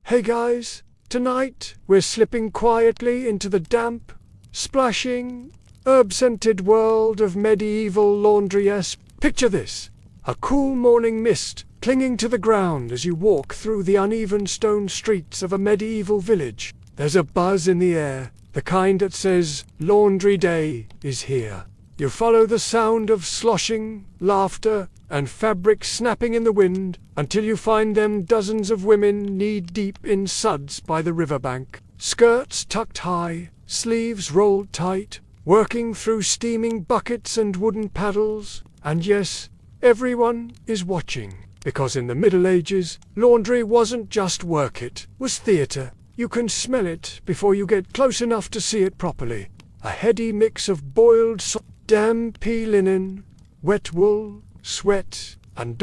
Hey guys, tonight we're slipping quietly into the damp, splashing, herb-scented world of medieval laundry. Picture this, a cool morning mist clinging to the ground as you walk through the uneven stone streets of a medieval village. There's a buzz in the air, the kind that says, "Laundry Day is here." You follow the sound of sloshing, laughter, and fabric snapping in the wind until you find them dozens of women knee-deep in suds by the riverbank, skirts tucked high, sleeves rolled tight, working through steaming buckets and wooden paddles. And yes, everyone is watching, because in the Middle Ages, laundry wasn't just work, it was theatre. You can smell it before you get close enough to see it properly. A heady mix of boiled damp linen, wet wool, sweat, and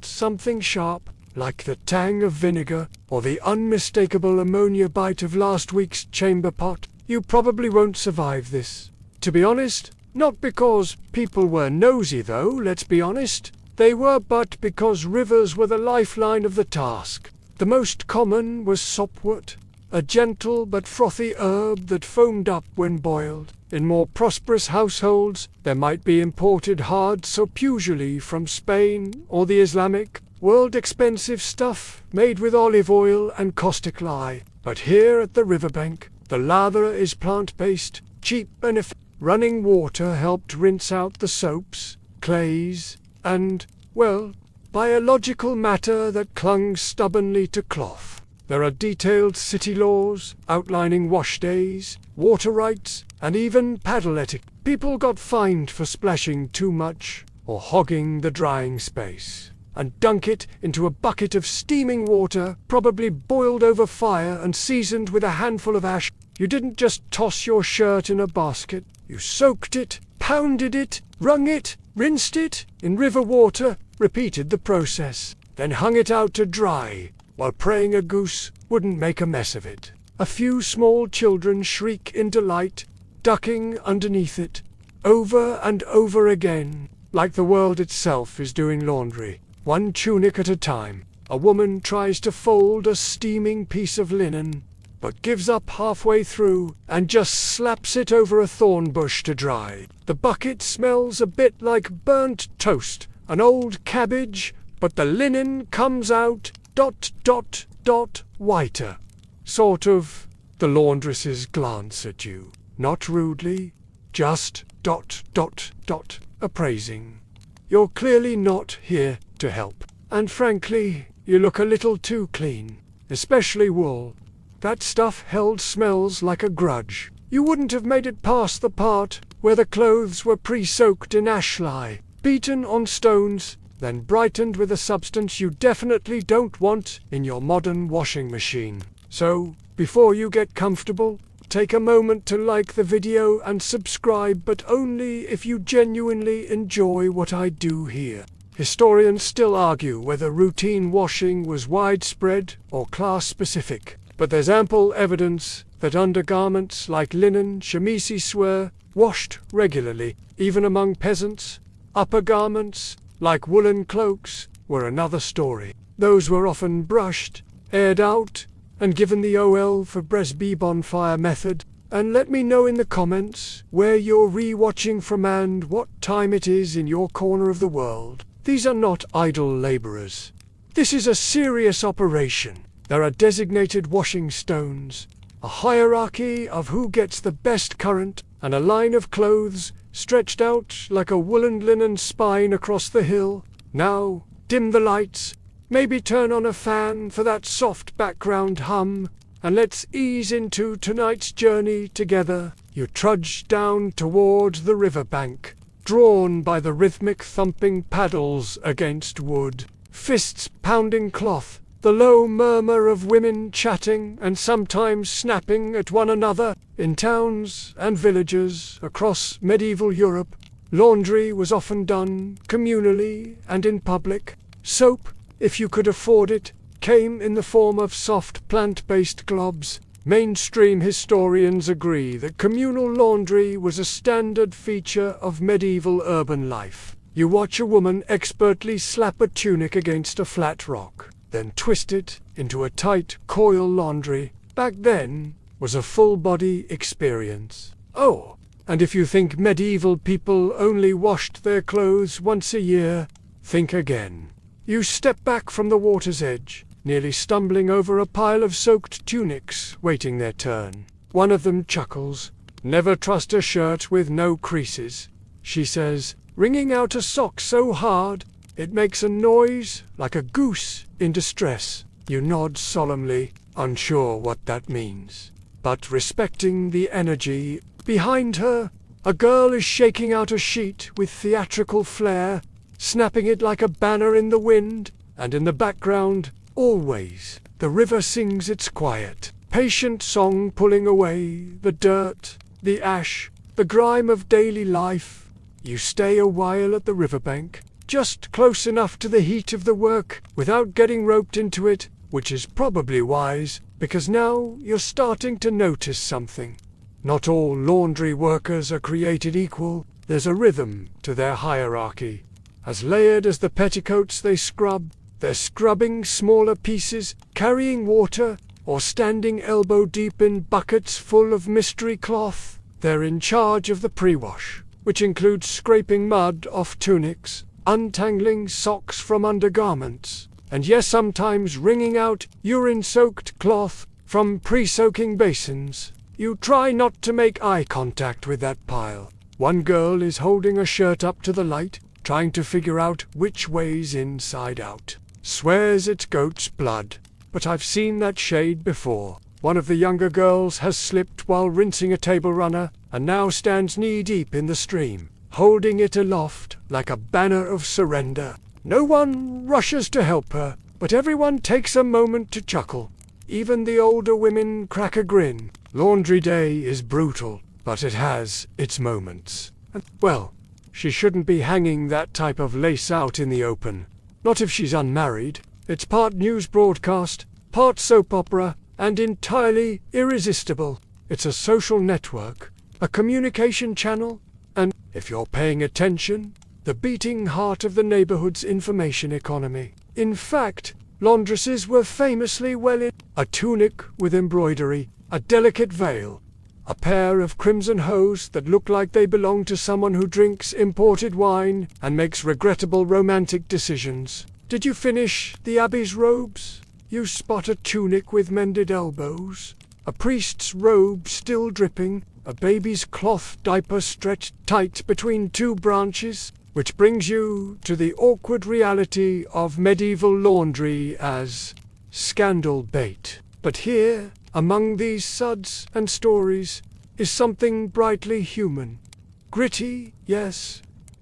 something sharp, like the tang of vinegar or the unmistakable ammonia bite of last week's chamber pot. You probably won't survive this. To be honest, not because people were nosy though, let's be honest. They were, but because rivers were the lifeline of the task. The most common was sopwort, a gentle but frothy herb that foamed up when boiled. In more prosperous households, there might be imported hard soap, usually from Spain or the Islamic world, expensive stuff made with olive oil and caustic lye. But here at the riverbank, the lather is plant-based, cheap and effective. Running water helped rinse out the soaps, clays, and, well, biological matter that clung stubbornly to cloth. There are detailed city laws outlining wash days, water rights, and even paddle etiquette. People got fined for splashing too much or hogging the drying space. And dunk it into a bucket of steaming water, probably boiled over fire and seasoned with a handful of ash. You didn't just toss your shirt in a basket. You soaked it, pounded it, wrung it, rinsed it in river water, repeated the process, then hung it out to dry, while praying a goose wouldn't make a mess of it. A few small children shriek in delight, ducking underneath it, over and over again, like the world itself is doing laundry. One tunic at a time, a woman tries to fold a steaming piece of linen, but gives up halfway through and just slaps it over a thorn bush to dry. The bucket smells a bit like burnt toast, an old cabbage, but the linen comes out whiter. Sort of. The laundresses glance at you, not rudely, just appraising. You're clearly not here to help. And frankly, you look a little too clean, especially wool. That stuff held smells like a grudge. You wouldn't have made it past the part where the clothes were pre-soaked in ash lye, beaten on stones, then brightened with a substance you definitely don't want in your modern washing machine. So, before you get comfortable, take a moment to like the video and subscribe, but only if you genuinely enjoy what I do here. Historians still argue whether routine washing was widespread or class-specific, but there's ample evidence that undergarments like linen chemises were washed regularly, even among peasants. Upper garments, like woolen cloaks, were another story. Those were often brushed, aired out, and given the OL for Bresby bonfire method. And let me know in the comments where you're re-watching from and what time it is in your corner of the world. These are not idle laborers. This is a serious operation. There are designated washing stones, a hierarchy of who gets the best current, and a line of clothes stretched out like a woolen linen spine across the hill. Now, dim the lights, maybe turn on a fan for that soft background hum, and let's ease into tonight's journey together. You trudge down toward the riverbank, drawn by the rhythmic thumping paddles against wood, fists pounding cloth, the low murmur of women chatting and sometimes snapping at one another. In towns and villages across medieval Europe, laundry was often done communally and in public. Soap, if you could afford it, came in the form of soft plant-based globs. Mainstream historians agree that communal laundry was a standard feature of medieval urban life. You watch a woman expertly slap a tunic against a flat rock, then twist it into a tight coil laundry, back then, was a full-body experience. Oh, and if you think medieval people only washed their clothes once a year, think again. You step back from the water's edge, nearly stumbling over a pile of soaked tunics waiting their turn. One of them chuckles. "Never trust a shirt with no creases," she says, wringing out a sock so hard it makes a noise like a goose in distress. You nod solemnly, unsure what that means, but respecting the energy. Behind her, a girl is shaking out a sheet with theatrical flair, snapping it like a banner in the wind, and in the background, always, the river sings its quiet, patient song, pulling away the dirt, the ash, the grime of daily life. You stay a while at the riverbank, just close enough to the heat of the work without getting roped into it, which is probably wise, because now you're starting to notice something. Not all laundry workers are created equal. There's a rhythm to their hierarchy. As layered as the petticoats they scrub, they're scrubbing smaller pieces, carrying water, or standing elbow-deep in buckets full of mystery cloth. They're in charge of the pre-wash, which includes scraping mud off tunics, untangling socks from undergarments, and yes, sometimes wringing out urine-soaked cloth from pre-soaking basins. You try not to make eye contact with that pile. One girl is holding a shirt up to the light, trying to figure out which way's inside out. Swears it's goat's blood, but I've seen that shade before. One of the younger girls has slipped while rinsing a table runner, and now stands knee-deep in the stream, holding it aloft like a banner of surrender. No one rushes to help her, but everyone takes a moment to chuckle. Even the older women crack a grin. Laundry day is brutal, but it has its moments. And, well, she shouldn't be hanging that type of lace out in the open. Not if she's unmarried. It's part news broadcast, part soap opera, and entirely irresistible. It's a social network, a communication channel, and, if you're paying attention, the beating heart of the neighborhood's information economy. In fact, laundresses were famously well in a tunic with embroidery, a delicate veil, a pair of crimson hose that look like they belong to someone who drinks imported wine and makes regrettable romantic decisions. Did you finish the abbey's robes? You spot a tunic with mended elbows, a priest's robe still dripping, a baby's cloth diaper stretched tight between two branches, which brings you to the awkward reality of medieval laundry as scandal bait. But here, among these suds and stories, is something brightly human. Gritty, yes.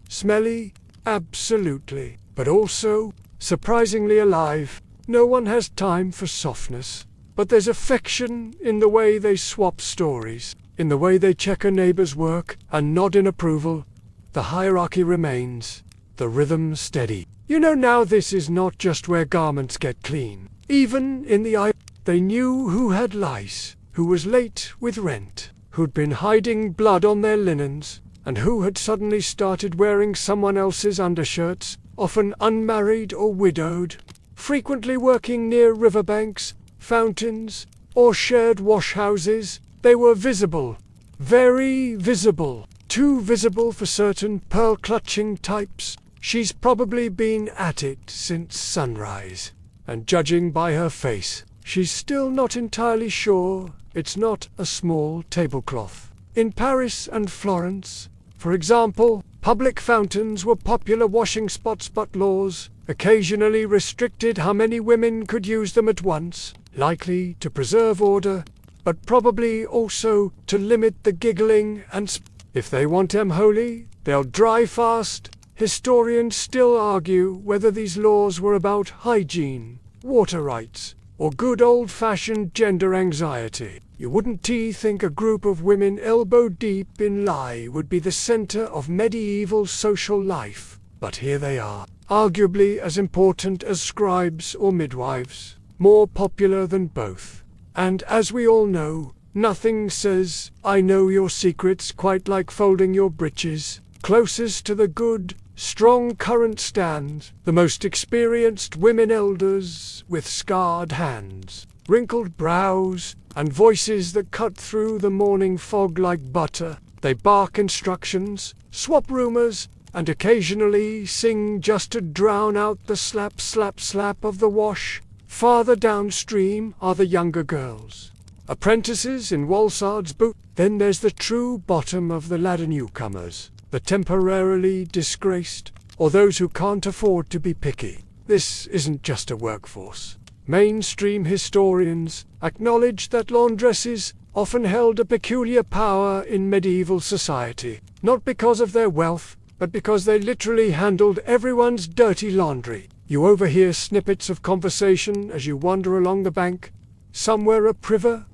Smelly, absolutely. But also, surprisingly alive. No one has time for softness. But there's affection in the way they swap stories, in the way they check a neighbor's work and nod in approval. The hierarchy remains, the rhythm steady. You know now this is not just where garments get clean. Even in the eye, they knew who had lice, who was late with rent, who'd been hiding blood on their linens, and who had suddenly started wearing someone else's undershirts, often unmarried or widowed, frequently working near riverbanks, fountains, or shared washhouses. They were visible, very visible. Too visible for certain pearl-clutching types. She's probably been at it since sunrise. And judging by her face, she's still not entirely sure it's not a small tablecloth. In Paris and Florence, for example, public fountains were popular washing spots, but laws occasionally restricted how many women could use them at once, likely to preserve order, but probably also to limit the giggling and if they want them holy, they'll dry fast. Historians still argue whether these laws were about hygiene, water rights, or good old-fashioned gender anxiety. You wouldn't think a group of women elbow-deep in lie would be the center of medieval social life, but here they are, arguably as important as scribes or midwives, more popular than both. And as we all know, nothing says, "I know your secrets," quite like folding your breeches. Closest to the good, strong current stands, the most experienced women elders with scarred hands, wrinkled brows, and voices that cut through the morning fog like butter. They bark instructions, swap rumors, and occasionally sing just to drown out the slap slap slap of the wash. Farther downstream are the younger girls, apprentices in Walsard's boot. Then there's the true bottom of the ladder, newcomers, the temporarily disgraced, or those who can't afford to be picky. This isn't just a workforce. Mainstream historians acknowledge that laundresses often held a peculiar power in medieval society, not because of their wealth, but because they literally handled everyone's dirty laundry. You overhear snippets of conversation as you wander along the bank. Somewhere a priver,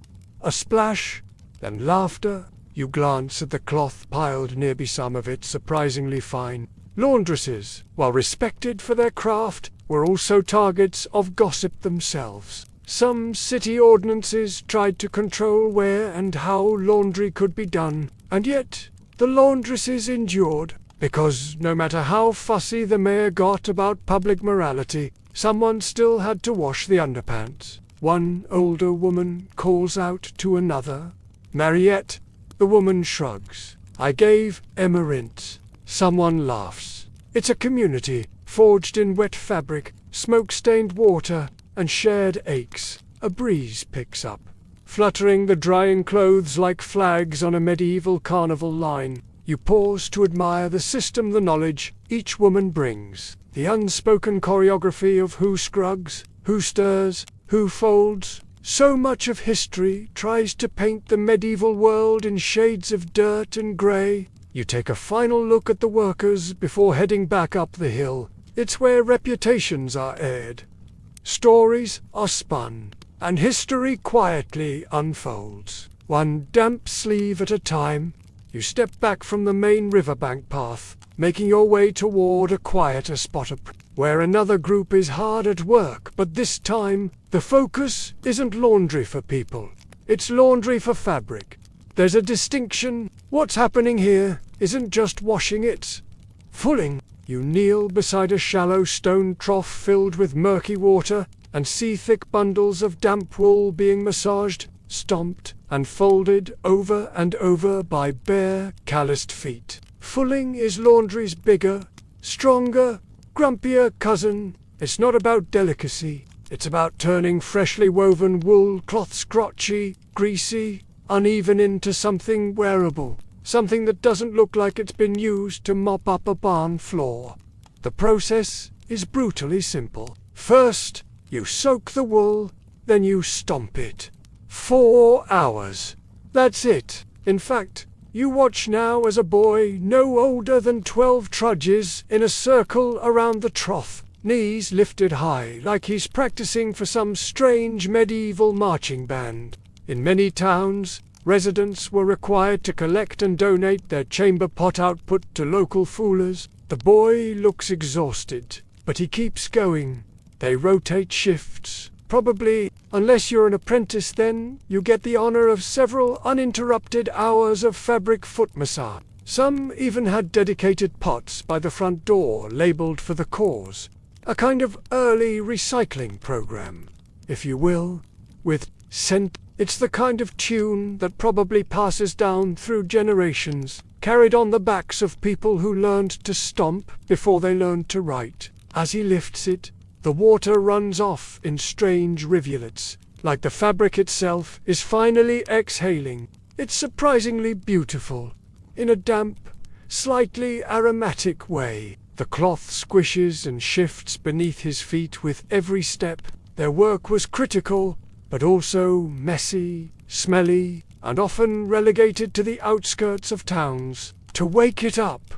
a splash, then laughter. You glance at the cloth piled nearby, some of it surprisingly fine. Laundresses, while respected for their craft, were also targets of gossip themselves. Some city ordinances tried to control where and how laundry could be done, and yet the laundresses endured, because no matter how fussy the mayor got about public morality, someone still had to wash the underpants. One older woman calls out to another, "Mariette." The woman shrugs. "I gave Emma rinse." Someone laughs. It's a community, forged in wet fabric, smoke-stained water, and shared aches. A breeze picks up, fluttering the drying clothes like flags on a medieval carnival line. You pause to admire the system, the knowledge each woman brings, the unspoken choreography of who scrubs, who stirs, who folds. So much of history tries to paint the medieval world in shades of dirt and grey. You take a final look at the workers before heading back up the hill. It's where reputations are aired, stories are spun, and history quietly unfolds, one damp sleeve at a time. You step back from the main riverbank path, making your way toward a quieter spot where another group is hard at work, but this time the focus isn't laundry for people, it's laundry for fabric. There's a distinction. What's happening here isn't just washing, it's fulling. You kneel beside a shallow stone trough filled with murky water and see thick bundles of damp wool being massaged, stomped, and folded over and over by bare, calloused feet. Fulling is laundry's bigger, stronger, grumpier cousin. It's not about delicacy. It's about turning freshly woven wool cloth scrotchy, greasy, uneven into something wearable, something that doesn't look like it's been used to mop up a barn floor. The process is brutally simple. First, you soak the wool, then you stomp it. 4 hours. That's it. In fact, you watch now as a boy no older than 12 trudges in a circle around the trough, knees lifted high like he's practicing for some strange medieval marching band. In many towns, residents were required to collect and donate their chamber pot output to local foolers. The boy looks exhausted, but he keeps going. They rotate shifts. Probably, unless you're an apprentice, then you get the honor of several uninterrupted hours of fabric foot massage. Some even had dedicated pots by the front door labeled for the cause. A kind of early recycling program, if you will, with scent. It's the kind of tune that probably passes down through generations, carried on the backs of people who learned to stomp before they learned to write. As he lifts it, the water runs off in strange rivulets, like the fabric itself is finally exhaling. It's surprisingly beautiful, in a damp, slightly aromatic way. The cloth squishes and shifts beneath his feet with every step. Their work was critical, but also messy, smelly, and often relegated to the outskirts of towns. "To wake it up,"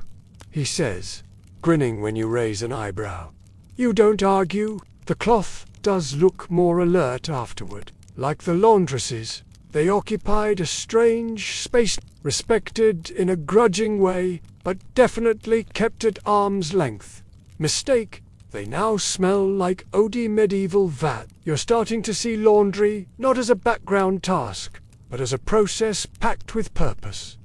he says, grinning when you raise an eyebrow. You don't argue. The cloth does look more alert afterward. Like the laundresses, they occupied a strange space, respected in a grudging way, but definitely kept at arm's length. Mistake, they now smell like eau-de medieval vat. You're starting to see laundry not as a background task, but as a process packed with purpose.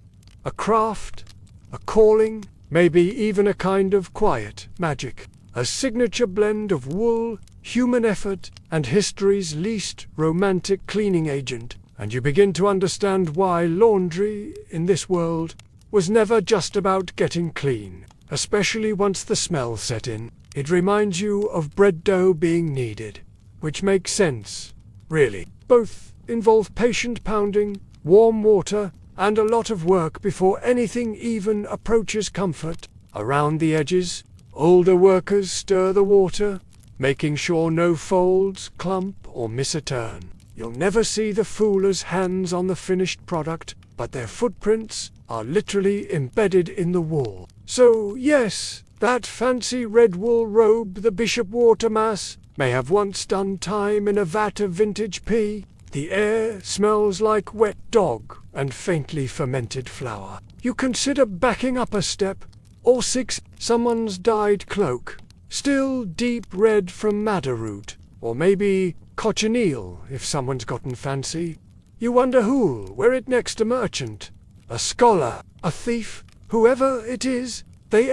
A craft, a calling, Maybe even a kind of quiet magic. A signature blend of wool, human effort, and history's least romantic cleaning agent. And you begin to understand why laundry, in this world, was never just about getting clean. Especially once the smell set in. It reminds you of bread dough being kneaded. Which makes sense, really. Both involve patient pounding, warm water, and a lot of work before anything even approaches comfort. Around the edges, older workers stir the water, making sure no folds, clump, or miss a turn. You'll never see the fooler's hands on the finished product, but their footprints are literally embedded in the wool. So yes, that fancy red wool robe the bishop wore to mass may have once done time in a vat of vintage pea. The air smells like wet dog and faintly fermented flour. You consider backing up a step, or 6, someone's dyed cloak, still deep red from madder root, or maybe cochineal if someone's gotten fancy. You wonder who'll wear it next a merchant, a scholar, a thief, whoever it is. They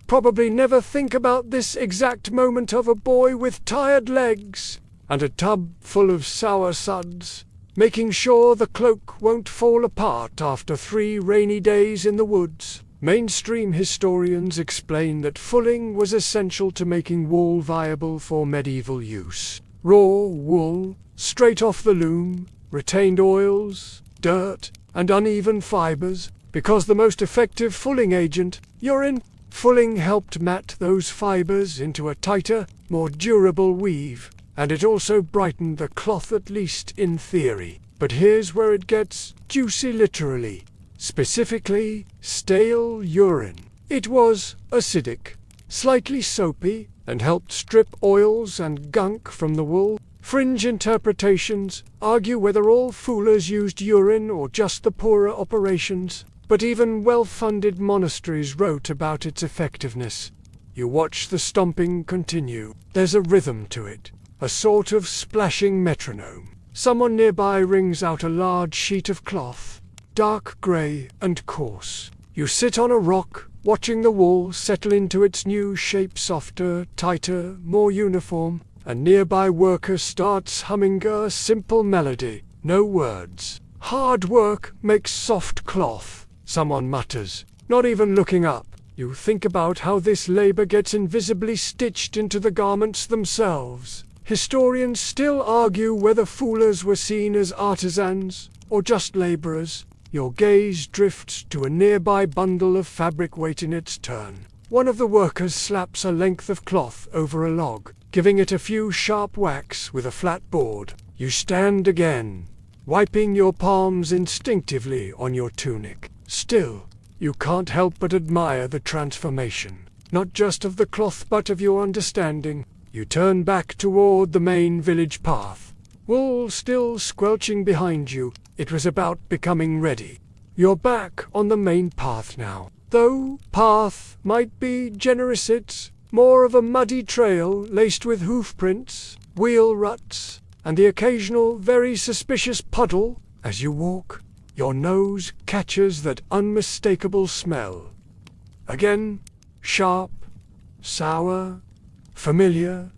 probably never think about this exact moment of a boy with tired legs and a tub full of sour suds, making sure the cloak won't fall apart after 3 rainy days in the woods. Mainstream historians explain that fulling was essential to making wool viable for medieval use. Raw wool, straight off the loom, retained oils, dirt, and uneven fibers, because the most effective fulling agent, urine, fulling helped mat those fibers into a tighter, more durable weave. And it also brightened the cloth, at least in theory. But here's where it gets juicy literally. Specifically, stale urine. It was acidic, slightly soapy, and helped strip oils and gunk from the wool. Fringe interpretations argue whether all foolers used urine or just the poorer operations, but even well-funded monasteries wrote about its effectiveness. You watch the stomping continue. There's a rhythm to it. A sort of splashing metronome. Someone nearby wrings out a large sheet of cloth, dark grey and coarse. You sit on a rock, watching the wool settle into its new shape, softer, tighter, more uniform. A nearby worker starts humming a simple melody, no words. Hard work makes soft cloth, someone mutters, not even looking up. You think about how this labor gets invisibly stitched into the garments themselves. Historians still argue whether foolers were seen as artisans or just laborers. Your gaze drifts to a nearby bundle of fabric waiting its turn. One of the workers slaps a length of cloth over a log, giving it a few sharp whacks with a flat board. You stand again, wiping your palms instinctively on your tunic. Still, you can't help but admire the transformation, not just of the cloth but of your understanding. You turn back toward the main village path, wool still squelching behind you. It was about becoming ready. You're back on the main path now. Though path might be generous, it's more of a muddy trail laced with hoof prints, wheel ruts, and the occasional very suspicious puddle. As you walk, your nose catches that unmistakable smell. Again, sharp, sour, familiar.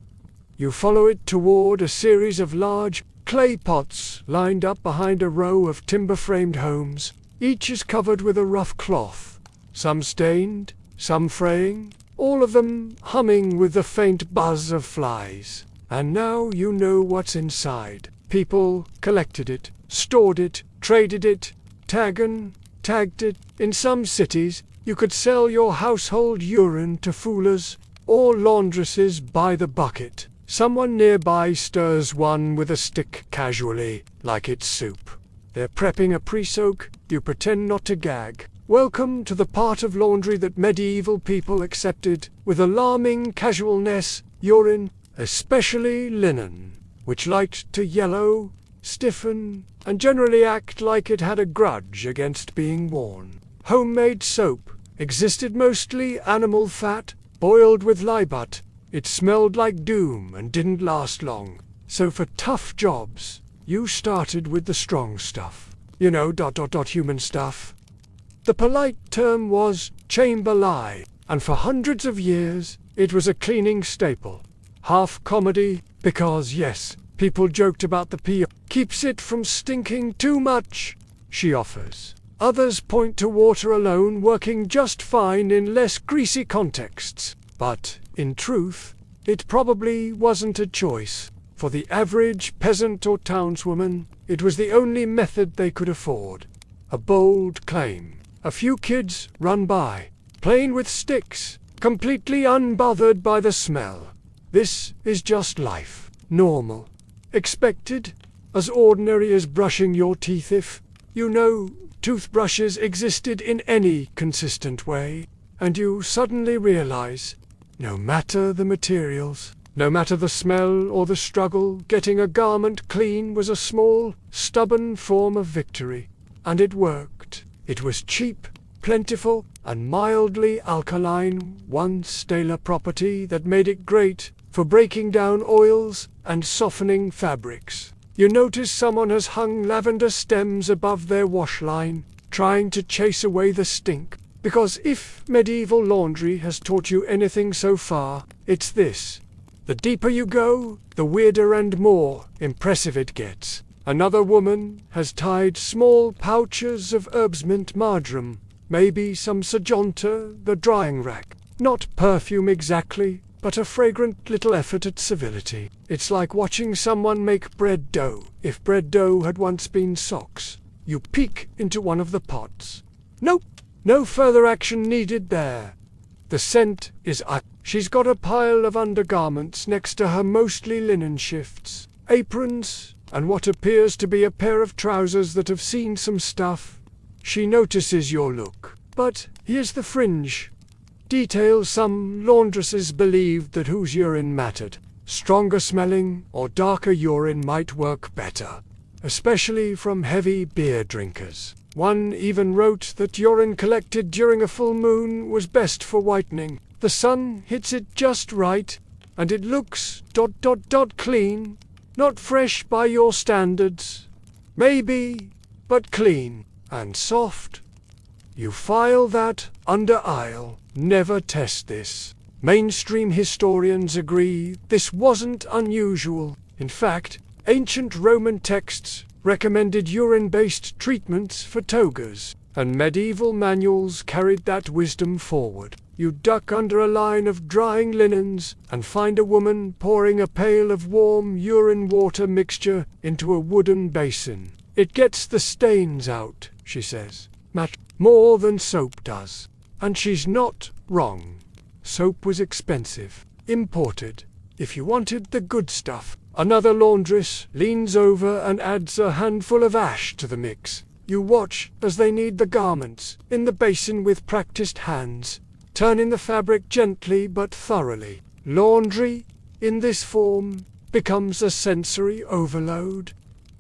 You follow it toward a series of large clay pots lined up behind a row of timber-framed homes. Each is covered with a rough cloth, some stained, some fraying, all of them humming with the faint buzz of flies. And now you know what's inside. People collected it, stored it, traded it, tagged it. In some cities, you could sell your household urine to foolers or laundresses by the bucket. Someone nearby stirs one with a stick casually, like it's soup. They're prepping a pre-soak. You pretend not to gag. Welcome to the part of laundry that medieval people accepted with alarming casualness: urine, especially linen, which liked to yellow, stiffen, and generally act like it had a grudge against being worn. Homemade soap existed mostly animal fat, boiled with lye butt. It smelled like doom and didn't last long. So for tough jobs, you started with the strong stuff. Human stuff. The polite term was chamber lie, and for hundreds of years it was a cleaning staple. Half comedy, because yes, people joked about the pee keeps it from stinking too much, she offers. Others point to water alone working just fine in less greasy contexts. But, in truth, it probably wasn't a choice. For the average peasant or townswoman, it was the only method they could afford. A bold claim. A few kids run by, playing with sticks, completely unbothered by the smell. This is just life. Normal. Expected. As ordinary as brushing your teeth if, you know, toothbrushes existed in any consistent way. And you suddenly realize, no matter the materials, no matter the smell or the struggle, getting a garment clean was a small, stubborn form of victory. And it worked. It was cheap, plentiful, and mildly alkaline, one stellar property that made it great for breaking down oils and softening fabrics. You notice someone has hung lavender stems above their wash line, trying to chase away the stink. Because if medieval laundry has taught you anything so far, it's this. The deeper you go, the weirder and more impressive it gets. Another woman has tied small pouches of herbs mint marjoram, maybe some sajonta, the drying rack. Not perfume exactly, but a fragrant little effort at civility. It's like watching someone make bread dough. If bread dough had once been socks, you peek into one of the pots. Nope, no further action needed there. The scent is up. She's got a pile of undergarments next to her mostly linen shifts, aprons, and what appears to be a pair of trousers that have seen some stuff. She notices your look. But here's the fringe. Details: some laundresses believed that whose urine mattered. Stronger smelling or darker urine might work better, especially from heavy beer drinkers. One even wrote that urine collected during a full moon was best for whitening. The sun hits it just right, and it looks ... clean. Not fresh by your standards. Maybe, but clean. And soft. You file that under aisle. Never test this. Mainstream historians agree this wasn't unusual. In fact, ancient Roman texts recommended urine-based treatments for togas, and medieval manuals carried that wisdom forward. You duck under a line of drying linens and find a woman pouring a pail of warm urine water mixture into a wooden basin. It gets the stains out, she says. Much more than soap does. And she's not wrong. Soap was expensive, imported. If you wanted the good stuff, another laundress leans over and adds a handful of ash to the mix. You watch as they knead the garments in the basin with practiced hands, turning the fabric gently but thoroughly. Laundry, in this form, becomes a sensory overload.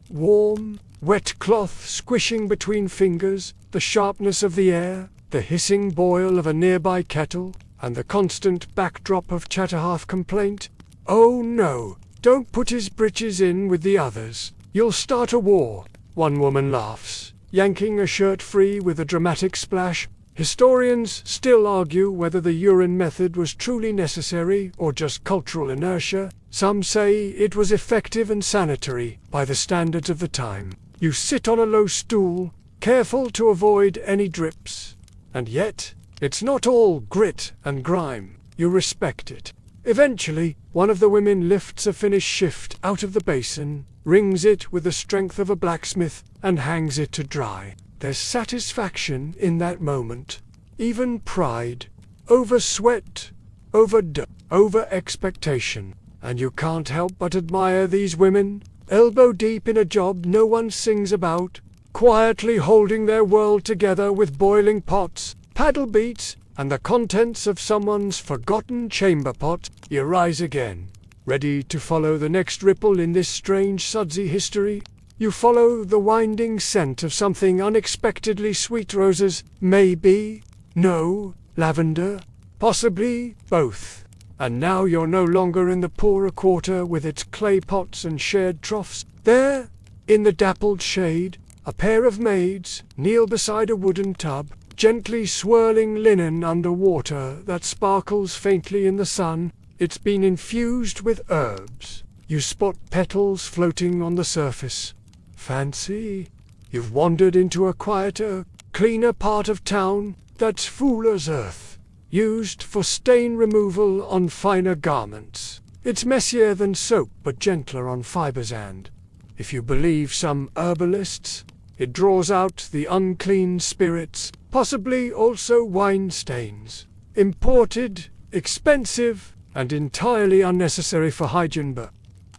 Warm, wet cloth squishing between fingers, the sharpness of the air, the hissing boil of a nearby kettle, and the constant backdrop of chatter half complaint. Oh no, don't put his breeches in with the others. You'll start a war. One woman laughs, yanking a shirt free with a dramatic splash. Historians still argue whether the urine method was truly necessary or just cultural inertia. Some say it was effective and sanitary by the standards of the time. You sit on a low stool, careful to avoid any drips. And yet, it's not all grit and grime. You respect it. Eventually, one of the women lifts a finished shift out of the basin, wrings it with the strength of a blacksmith, and hangs it to dry. There's satisfaction in that moment. Even pride. Over sweat. Over expectation. And you can't help but admire these women, elbow deep in a job no one sings about, quietly holding their world together with boiling pots, paddle beats, and the contents of someone's forgotten chamber pot. You rise again, ready to follow the next ripple in this strange sudsy history. You follow the winding scent of something unexpectedly sweet: roses, maybe, no, lavender, possibly both. And now you're no longer in the poorer quarter with its clay pots and shared troughs. There, in the dappled shade, a pair of maids kneel beside a wooden tub. gently swirling linen under water that sparkles faintly in the sun. It's been infused with herbs. You spot petals floating on the surface. Fancy? You've wandered into a quieter, cleaner part of town that's fuller's earth, used for stain removal on finer garments. It's messier than soap, but gentler on fibers and, if you believe some herbalists, it draws out the unclean spirits, possibly also wine stains. Imported, expensive, and entirely unnecessary for hygiene, but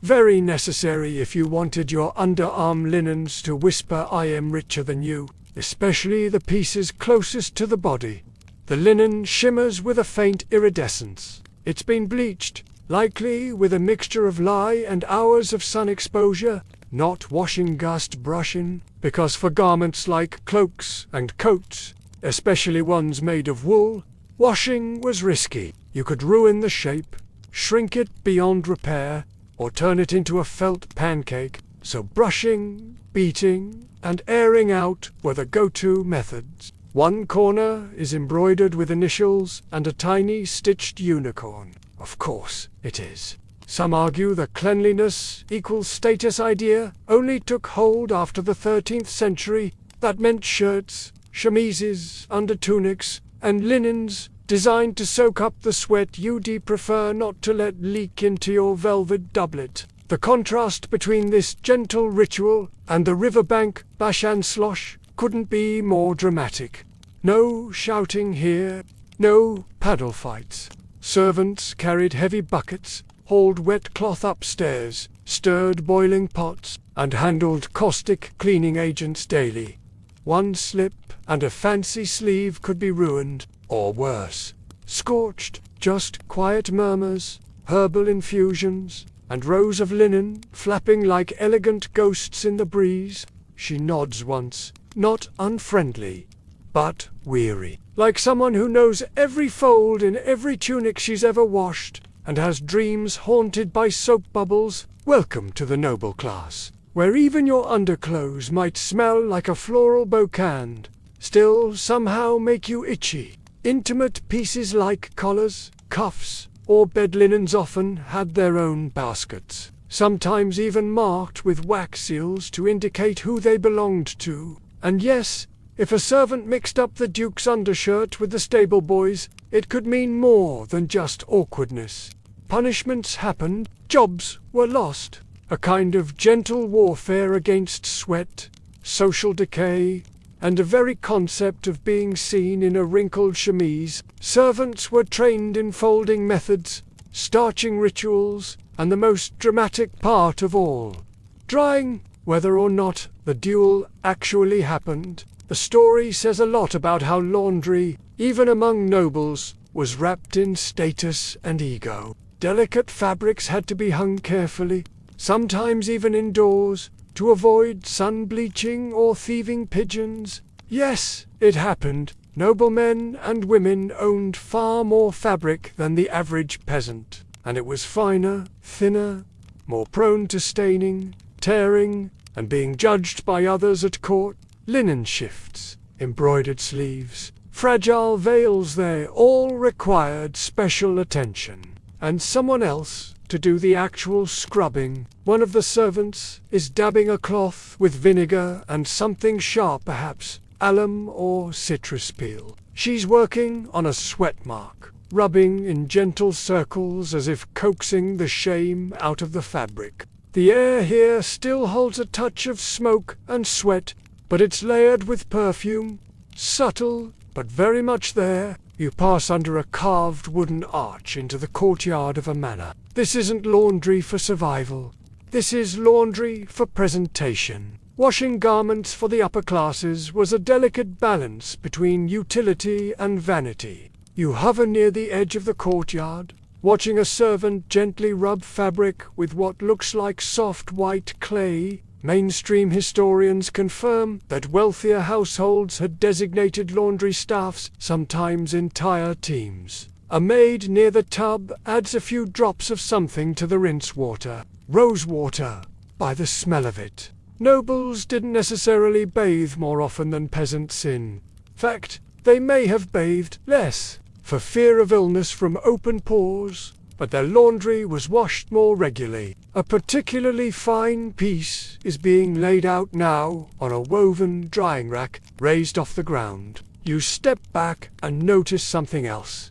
very necessary if you wanted your underarm linens to whisper I am richer than you, especially the pieces closest to the body. The linen shimmers with a faint iridescence. It's been bleached, likely with a mixture of lye and hours of sun exposure, not washing gust brushing, because for garments like cloaks and coats, especially ones made of wool, washing was risky. You could ruin the shape, shrink it beyond repair, or turn it into a felt pancake, so brushing, beating, and airing out were the go-to methods. One corner is embroidered with initials and a tiny stitched unicorn. Of course it is. Some argue the cleanliness equals status idea only took hold after the 13th century. That meant shirts, chemises, undertunics, and linens designed to soak up the sweat you'd prefer not to let leak into your velvet doublet. The contrast between this gentle ritual and the riverbank bash and slosh couldn't be more dramatic. No shouting here, no paddle fights. Servants carried heavy buckets, hauled wet cloth upstairs, stirred boiling pots, and handled caustic cleaning agents daily. One slip and a fancy sleeve could be ruined, or worse, scorched. Just quiet murmurs, herbal infusions, and rows of linen flapping like elegant ghosts in the breeze. She nods once, not unfriendly, but weary, like someone who knows every fold in every tunic she's ever washed, and has dreams haunted by soap bubbles. Welcome to the noble class, where even your underclothes might smell like a floral bouquet, still somehow make you itchy. Intimate pieces like collars, cuffs, or bed linens often had their own baskets, sometimes even marked with wax seals to indicate who they belonged to. And yes, if a servant mixed up the Duke's undershirt with the stable boy's, it could mean more than just awkwardness. Punishments happened, jobs were lost, a kind of gentle warfare against sweat, social decay, and the very concept of being seen in a wrinkled chemise. Servants were trained in folding methods, starching rituals, and the most dramatic part of all, drying. Whether or not the duel actually happened, the story says a lot about how laundry, even among nobles, was wrapped in status and ego. Delicate fabrics had to be hung carefully, sometimes even indoors, to avoid sun bleaching or thieving pigeons. Yes, it happened. Noblemen and women owned far more fabric than the average peasant, and it was finer, thinner, more prone to staining, tearing, and being judged by others at court. Linen shifts, embroidered sleeves, fragile veils, they all required special attention, and someone else to do the actual scrubbing. One of the servants is dabbing a cloth with vinegar and something sharp, perhaps alum or citrus peel. She's working on a sweat mark, rubbing in gentle circles as if coaxing the shame out of the fabric. The air here still holds a touch of smoke and sweat, but it's layered with perfume, subtle but very much there. You pass under a carved wooden arch into the courtyard of a manor. This isn't laundry for survival. This is laundry for presentation. Washing garments for the upper classes was a delicate balance between utility and vanity. You hover near the edge of the courtyard, watching a servant gently rub fabric with what looks like soft white clay. Mainstream historians confirm that wealthier households had designated laundry staffs, sometimes entire teams. A maid near the tub adds a few drops of something to the rinse water. Rose water, by the smell of it. Nobles didn't necessarily bathe more often than peasants. In fact, They may have bathed less, for fear of illness from open pores, but their laundry was washed more regularly. A particularly fine piece is being laid out now on a woven drying rack raised off the ground. You step back and notice something else.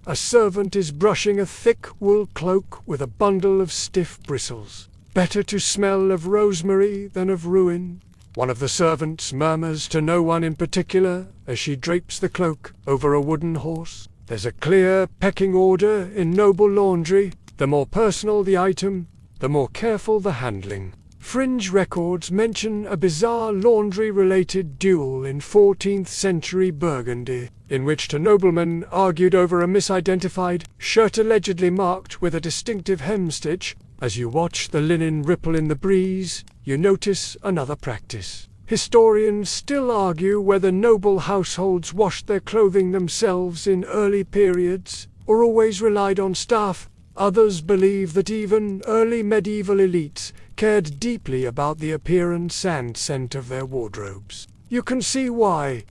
A servant is brushing a thick wool cloak with a bundle of stiff bristles. Better to smell of rosemary than of ruin. One of the servants murmurs to no one in particular as she drapes the cloak over a wooden horse. There's a clear pecking order in noble laundry. The more personal the item, the more careful the handling. Fringe records mention a bizarre laundry-related duel in 14th century Burgundy, in which two noblemen argued over a misidentified shirt allegedly marked with a distinctive hemstitch. As you watch the linen ripple in the breeze, you notice another practice. Historians still argue whether noble households washed their clothing themselves in early periods, or always relied on staff. Others believe that even early medieval elites cared deeply about the appearance and scent of their wardrobes. You can see why,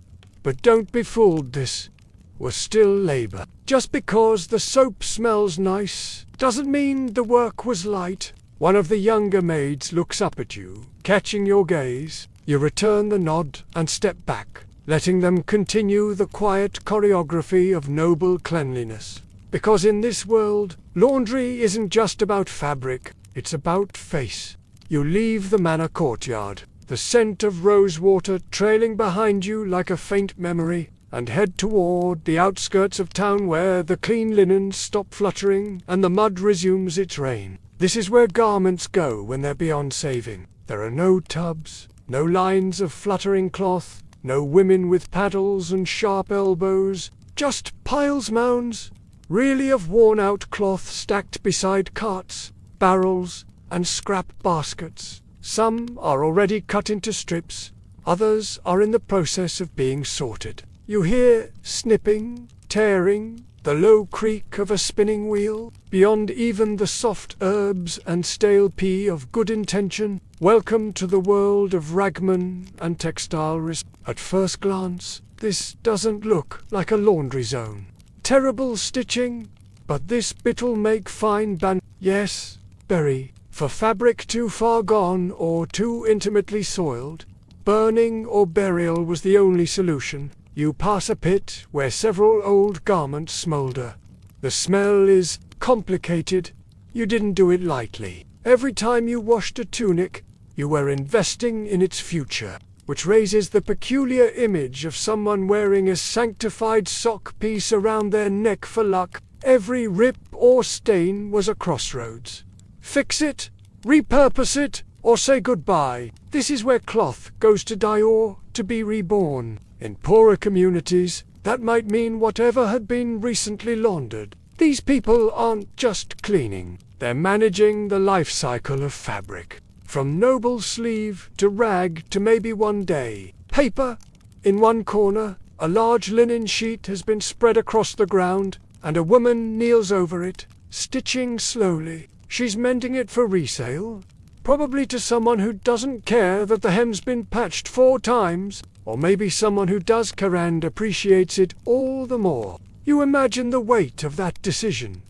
but don't be fooled, this was still labor. Just because the soap smells nice doesn't mean the work was light. One of the younger maids looks up at you, catching your gaze. You return the nod and step back, letting them continue the quiet choreography of noble cleanliness. Because in this world, laundry isn't just about fabric, it's about face. You leave the manor courtyard, the scent of rosewater trailing behind you like a faint memory, and head toward the outskirts of town where the clean linens stop fluttering and the mud resumes its reign. This is where garments go when they're beyond saving. There are no tubs, no lines of fluttering cloth, no women with paddles and sharp elbows, just piles, mounds, really of worn-out cloth stacked beside carts, barrels, and scrap baskets. Some are already cut into strips, others are in the process of being sorted. You hear snipping, tearing, the low creak of a spinning wheel. Beyond even the soft herbs and stale pea of good intention, welcome to the world of ragman and textile risk. At first glance, this doesn't look like a laundry zone. Terrible stitching, but this bit'll make fine yes, berry. For fabric too far gone or too intimately soiled, burning or burial was the only solution. You pass a pit where several old garments smolder. The smell is complicated. You didn't do it lightly. Every time you washed a tunic, you were investing in its future, which raises the peculiar image of someone wearing a sanctified sock piece around their neck for luck. Every rip or stain was a crossroads. Fix it, repurpose it, or say goodbye. This is where cloth goes to die or to be reborn. In poorer communities, that might mean whatever had been recently laundered. These people aren't just cleaning, they're managing the life cycle of fabric. From noble sleeve to rag to maybe one day. Paper. In one corner, a large linen sheet has been spread across the ground, and a woman kneels over it, stitching slowly. She's mending it for resale, probably to someone who doesn't care that the hem's been patched 4 times, or maybe someone who does care and appreciates it all the more. You imagine the weight of that decision,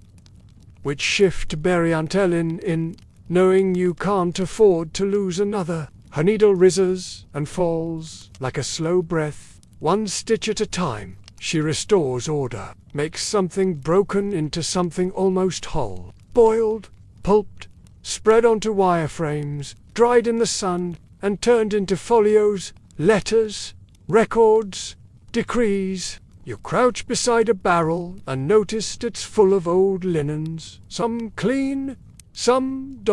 which shift to bury Antellin in, knowing you can't afford to lose another. Her needle rises and falls like a slow breath. One stitch at a time, she restores order, makes something broken into something almost whole. Boiled, pulped, spread onto wireframes, dried in the sun, and turned into folios, letters, records, decrees. You crouch beside a barrel and noticed it's full of old linens, some clean, some ...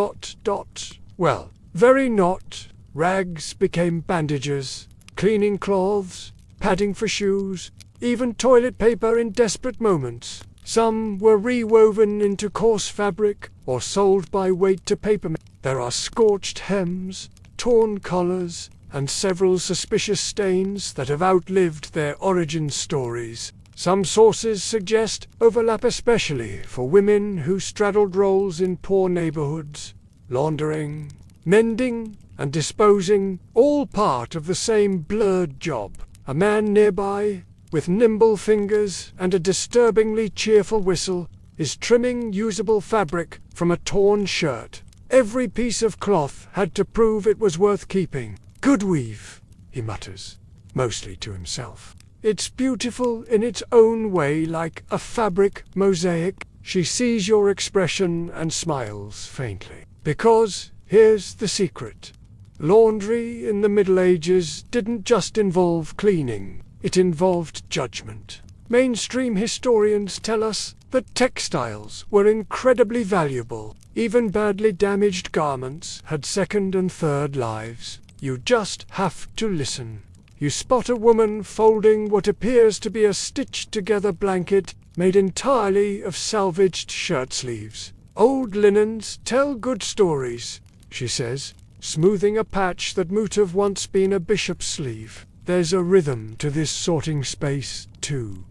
well, very not. Rags became bandages, cleaning cloths, padding for shoes, even toilet paper in desperate moments. Some were rewoven into coarse fabric or sold by weight to papermen. There are scorched hems, torn collars, and several suspicious stains that have outlived their origin stories. Some sources suggest overlap, especially for women who straddled roles in poor neighborhoods. Laundering, mending, and disposing, all part of the same blurred job. A man nearby, with nimble fingers and a disturbingly cheerful whistle, is trimming usable fabric from a torn shirt. Every piece of cloth had to prove it was worth keeping. "Good weave," he mutters, mostly to himself. "It's beautiful in its own way, like a fabric mosaic." She sees your expression and smiles faintly. Because here's the secret. Laundry in the Middle Ages didn't just involve cleaning, it involved judgment. Mainstream historians tell us that textiles were incredibly valuable. Even badly damaged garments had second and third lives. You just have to listen. You spot a woman folding what appears to be a stitched-together blanket made entirely of salvaged shirt sleeves. "Old linens tell good stories," she says, smoothing a patch that might have once been a bishop's sleeve. There's a rhythm to this sorting space, too.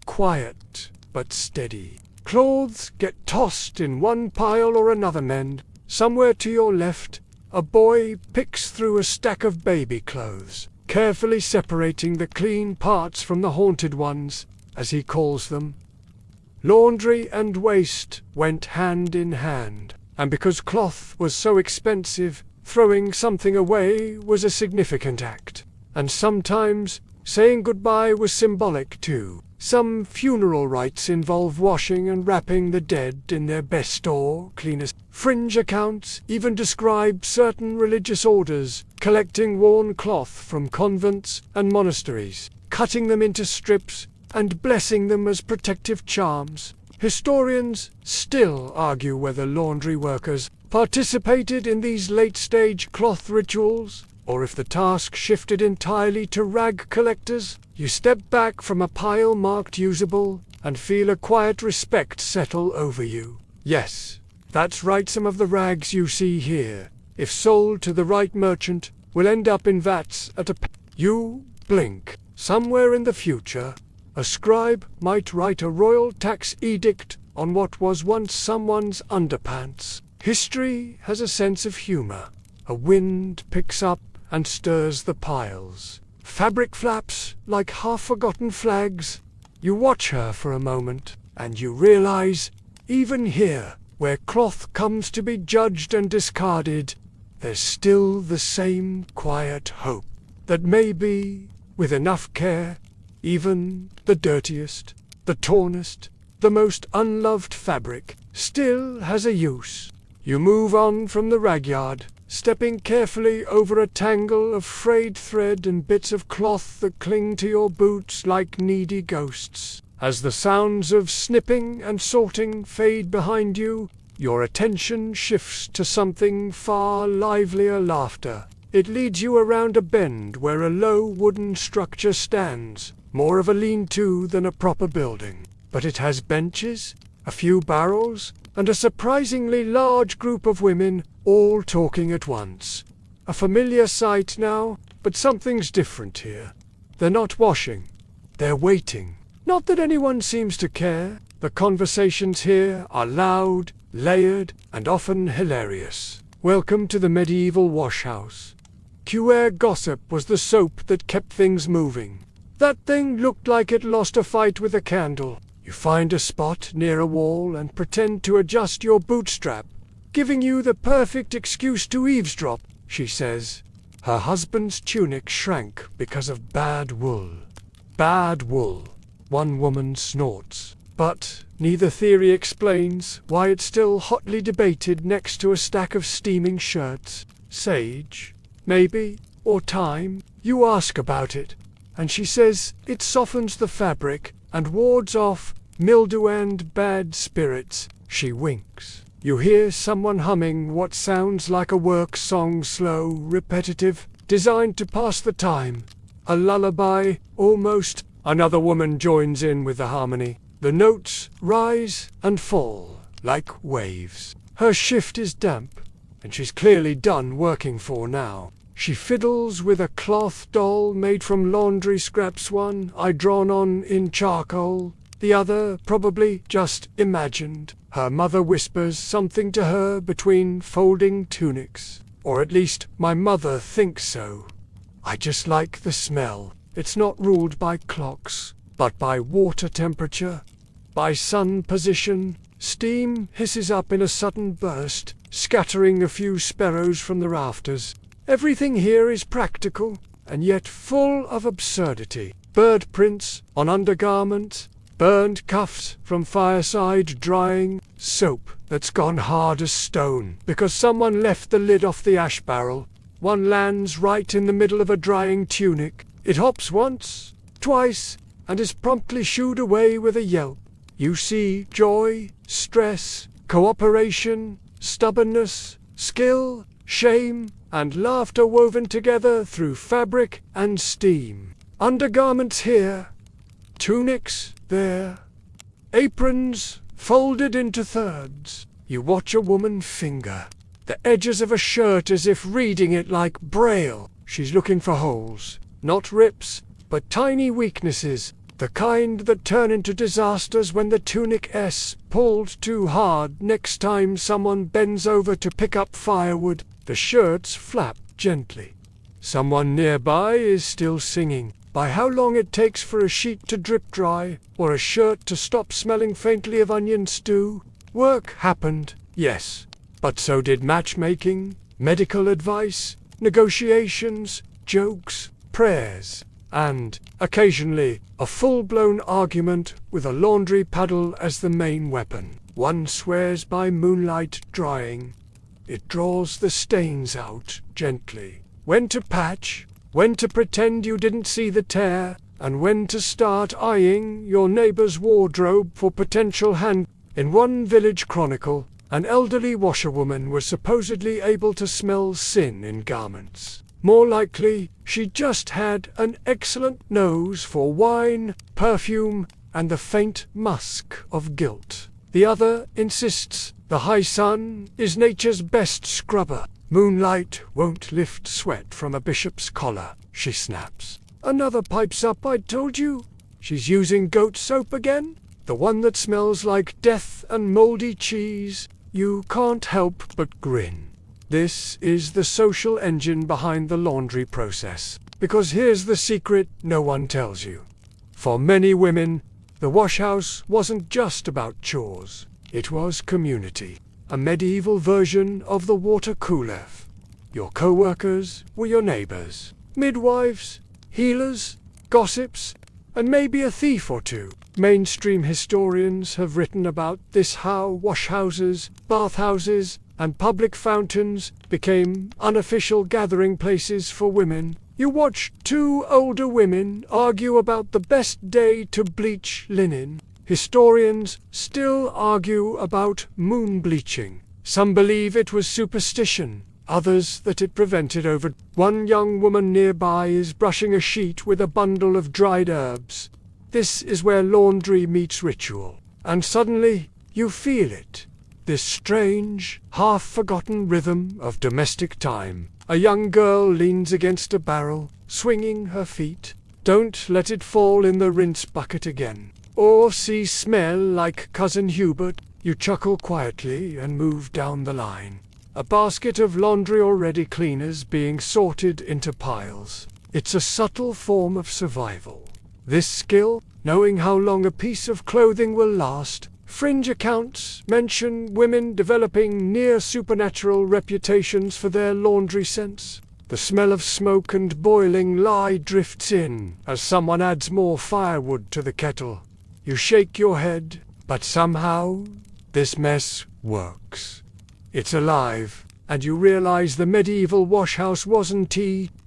Quiet, but steady. Clothes get tossed in one pile or another mend. Somewhere to your left, a boy picks through a stack of baby clothes, carefully separating the clean parts from the haunted ones, as he calls them. Laundry and waste went hand in hand, and because cloth was so expensive, throwing something away was a significant act. And sometimes saying goodbye was symbolic too. Some funeral rites involve washing and wrapping the dead in their best or cleanest. Fringe accounts even describe certain religious orders collecting worn cloth from convents and monasteries, cutting them into strips, and blessing them as protective charms. Historians still argue whether laundry workers participated in these late-stage cloth rituals, or if the task shifted entirely to rag collectors. You step back from a pile marked usable and feel a quiet respect settle over you. Yes, that's right, some of the rags you see here, if sold to the right merchant, will end up in vats at a You blink. Somewhere in the future, a scribe might write a royal tax edict on what was once someone's underpants. History has a sense of humor. A wind picks up and stirs the piles. Fabric flaps like half-forgotten flags. You watch her for a moment, and you realize, even here, where cloth comes to be judged and discarded, there's still the same quiet hope that maybe, with enough care, even the dirtiest, the tornest, the most unloved fabric still has a use. You move on from the ragyard, stepping carefully over a tangle of frayed thread and bits of cloth that cling to your boots like needy ghosts. As the sounds of snipping and sorting fade behind you, your attention shifts to something far livelier: laughter. It leads you around a bend where a low wooden structure stands, more of a lean-to than a proper building. But it has benches, a few barrels, and a surprisingly large group of women, all talking at once. A familiar sight now, but something's different here. They're not washing. They're waiting. Not that anyone seems to care. The conversations here are loud, layered, and often hilarious. Welcome to the medieval washhouse. Cuir gossip was the soap that kept things moving. That thing looked like it lost a fight with a candle. You find a spot near a wall and pretend to adjust your bootstrap, giving you the perfect excuse to eavesdrop, she says. Her husband's tunic shrank because of bad wool. Bad wool, one woman snorts. But neither theory explains why it's still hotly debated next to a stack of steaming shirts. Sage, maybe, or thyme. You ask about it, and she says it softens the fabric and wards off mildew and bad spirits. She winks. You hear someone humming what sounds like a work song, slow, repetitive, designed to pass the time. A lullaby, almost. Another woman joins in with the harmony. The notes rise and fall like waves. Her shift is damp, and she's clearly done working for now. She fiddles with a cloth doll made from laundry scraps, one eye drawn on in charcoal, the other probably just imagined. Her mother whispers something to her between folding tunics. Or at least my mother thinks so. I just like the smell. It's not ruled by clocks, but by water temperature, by sun position. Steam hisses up in a sudden burst, scattering a few sparrows from the rafters. Everything here is practical, and yet full of absurdity. Bird prints on undergarments, burned cuffs from fireside drying, soap that's gone hard as stone because someone left the lid off the ash barrel. One lands right in the middle of a drying tunic. It hops once, twice, and is promptly shooed away with a yelp. You see joy, stress, cooperation, stubbornness, skill, shame, and laughter woven together through fabric and steam. Undergarments here, tunics there, aprons folded into thirds. You watch a woman finger the edges of a shirt as if reading it like Braille. She's looking for holes, not rips, but tiny weaknesses, the kind that turn into disasters when the tunic is pulled too hard. Next time someone bends over to pick up firewood, the shirts flap gently. Someone nearby is still singing. By how long it takes for a sheet to drip dry, or a shirt to stop smelling faintly of onion stew. Work happened, yes, but so did matchmaking, medical advice, negotiations, jokes, prayers, and, occasionally, a full-blown argument with a laundry paddle as the main weapon. One swears by moonlight drying. It draws the stains out gently. When to patch, when to pretend you didn't see the tear, and when to start eyeing your neighbor's wardrobe for potential hand. In one village chronicle, an elderly washerwoman was supposedly able to smell sin in garments. More likely, she just had an excellent nose for wine, perfume, and the faint musk of guilt. The other insists the high sun is nature's best scrubber. Moonlight won't lift sweat from a bishop's collar, she snaps. Another pipes up, I told you. She's using goat soap again? The one that smells like death and moldy cheese. You can't help but grin. This is the social engine behind the laundry process. Because here's the secret no one tells you. For many women, the washhouse wasn't just about chores. It was community. A medieval version of the water cooler. Your co-workers were your neighbors. Midwives, healers, gossips, and maybe a thief or two. Mainstream historians have written about this, how washhouses, bathhouses, and public fountains became unofficial gathering places for women. You watch two older women argue about the best day to bleach linen. Historians still argue about moon bleaching. Some believe it was superstition, others that it prevented over. One young woman nearby is brushing a sheet with a bundle of dried herbs. This is where laundry meets ritual. And suddenly, you feel it. This strange, half-forgotten rhythm of domestic time. A young girl leans against a barrel, swinging her feet. Don't let it fall in the rinse bucket again. Or smell like Cousin Hubert. You chuckle quietly and move down the line. A basket of laundry already cleaners being sorted into piles. It's a subtle form of survival. This skill, knowing how long a piece of clothing will last. Fringe accounts mention women developing near supernatural reputations for their laundry sense. The smell of smoke and boiling lye drifts in as someone adds more firewood to the kettle. You shake your head, but somehow this mess works. It's alive, and you realize the medieval washhouse wasn't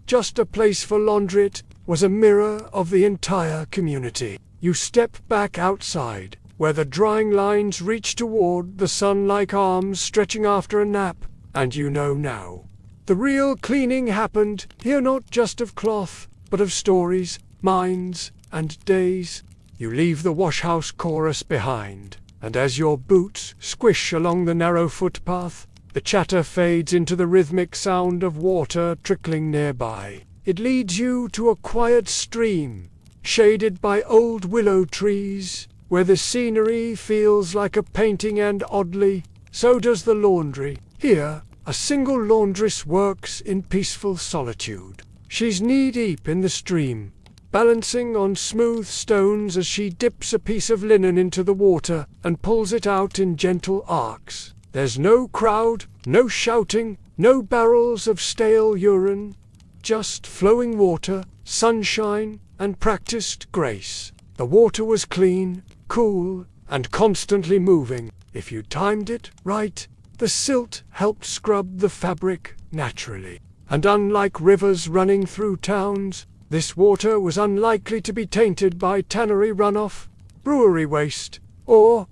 just a place for laundry, it was a mirror of the entire community. You step back outside, where the drying lines reach toward the sun like arms stretching after a nap, and you know now. The real cleaning happened here, not just of cloth, but of stories, minds, and days. You leave the washhouse chorus behind, and as your boots squish along the narrow footpath, the chatter fades into the rhythmic sound of water trickling nearby. It leads you to a quiet stream, shaded by old willow trees, where the scenery feels like a painting, and oddly, so does the laundry. Here, a single laundress works in peaceful solitude. She's knee-deep in the stream, balancing on smooth stones as she dips a piece of linen into the water and pulls it out in gentle arcs. There's no crowd, no shouting, no barrels of stale urine, just flowing water, sunshine, and practiced grace. The water was clean, cool, and constantly moving. If you timed it right, the silt helped scrub the fabric naturally. And unlike rivers running through towns, this water was unlikely to be tainted by tannery runoff, brewery waste, or,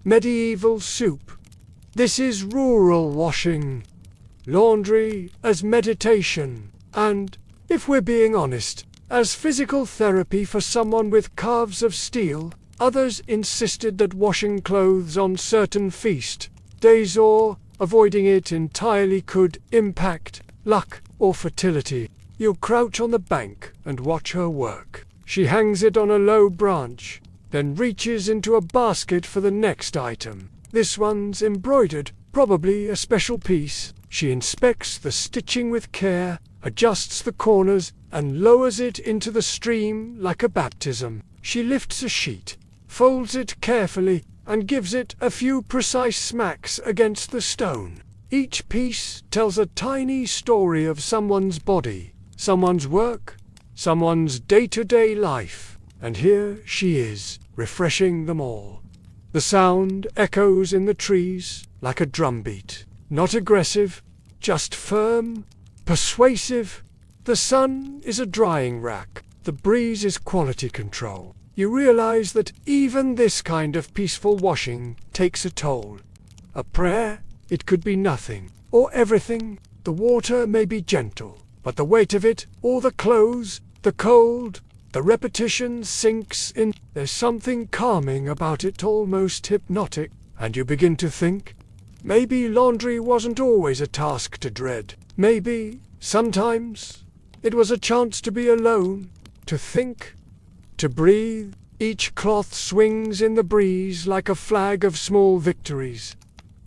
medieval soup. This is rural washing. Laundry as meditation, and, if we're being honest, as physical therapy for someone with calves of steel. Others insisted that washing clothes on certain feast days or avoiding it entirely could impact luck or fertility. You crouch on the bank and watch her work. She hangs it on a low branch, then reaches into a basket for the next item. This one's embroidered, probably a special piece. She inspects the stitching with care, adjusts the corners, and lowers it into the stream like a baptism. She lifts a sheet, folds it carefully, and gives it a few precise smacks against the stone. Each piece tells a tiny story of someone's body, someone's work, someone's day-to-day life, and here she is, refreshing them all. The sound echoes in the trees like a drumbeat, not aggressive, just firm, persuasive. The sun is a drying rack, the breeze is quality control. You realize that even this kind of peaceful washing takes a toll. A prayer, it could be nothing, or everything. The water may be gentle, but the weight of it, all the clothes, the cold, the repetition sinks in. There's something calming about it, almost hypnotic, and you begin to think, maybe laundry wasn't always a task to dread. Maybe, sometimes, it was a chance to be alone, to think, to breathe. Each cloth swings in the breeze like a flag of small victories.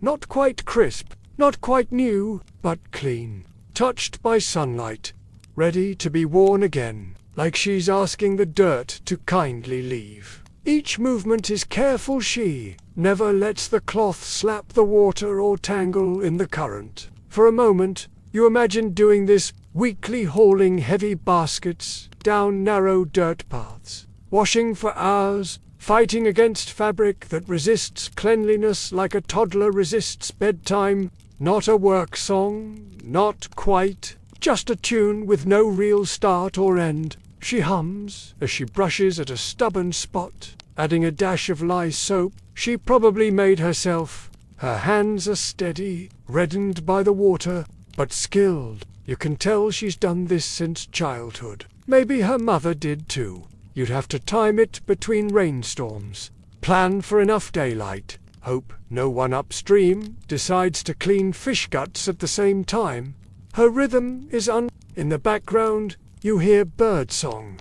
Not quite crisp, not quite new, but clean, touched by sunlight, ready to be worn again, like she's asking the dirt to kindly leave. Each movement is careful. She never lets the cloth slap the water or tangle in the current. For a moment, you imagine doing this weekly, hauling heavy baskets down narrow dirt paths, washing for hours, fighting against fabric that resists cleanliness like a toddler resists bedtime. Not a work song, not quite, just a tune with no real start or end. She hums as she brushes at a stubborn spot, adding a dash of lye soap she probably made herself. Her hands are steady, reddened by the water, but skilled. You can tell she's done this since childhood. Maybe her mother did too. You'd have to time it between rainstorms, plan for enough daylight, hope no one upstream decides to clean fish guts at the same time. Her rhythm is in the background. You hear birdsong,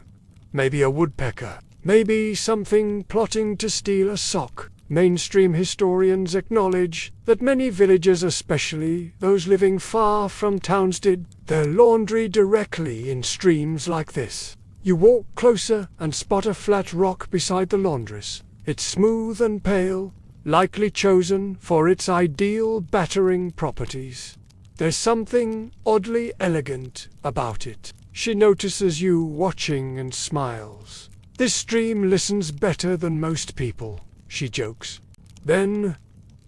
maybe a woodpecker, maybe something plotting to steal a sock. Mainstream historians acknowledge that many villagers, especially those living far from towns, did their laundry directly in streams like this. You walk closer and spot a flat rock beside the laundress. It's smooth and pale, likely chosen for its ideal battering properties. There's something oddly elegant about it. She notices you watching and smiles. This stream listens better than most people, she jokes. Then,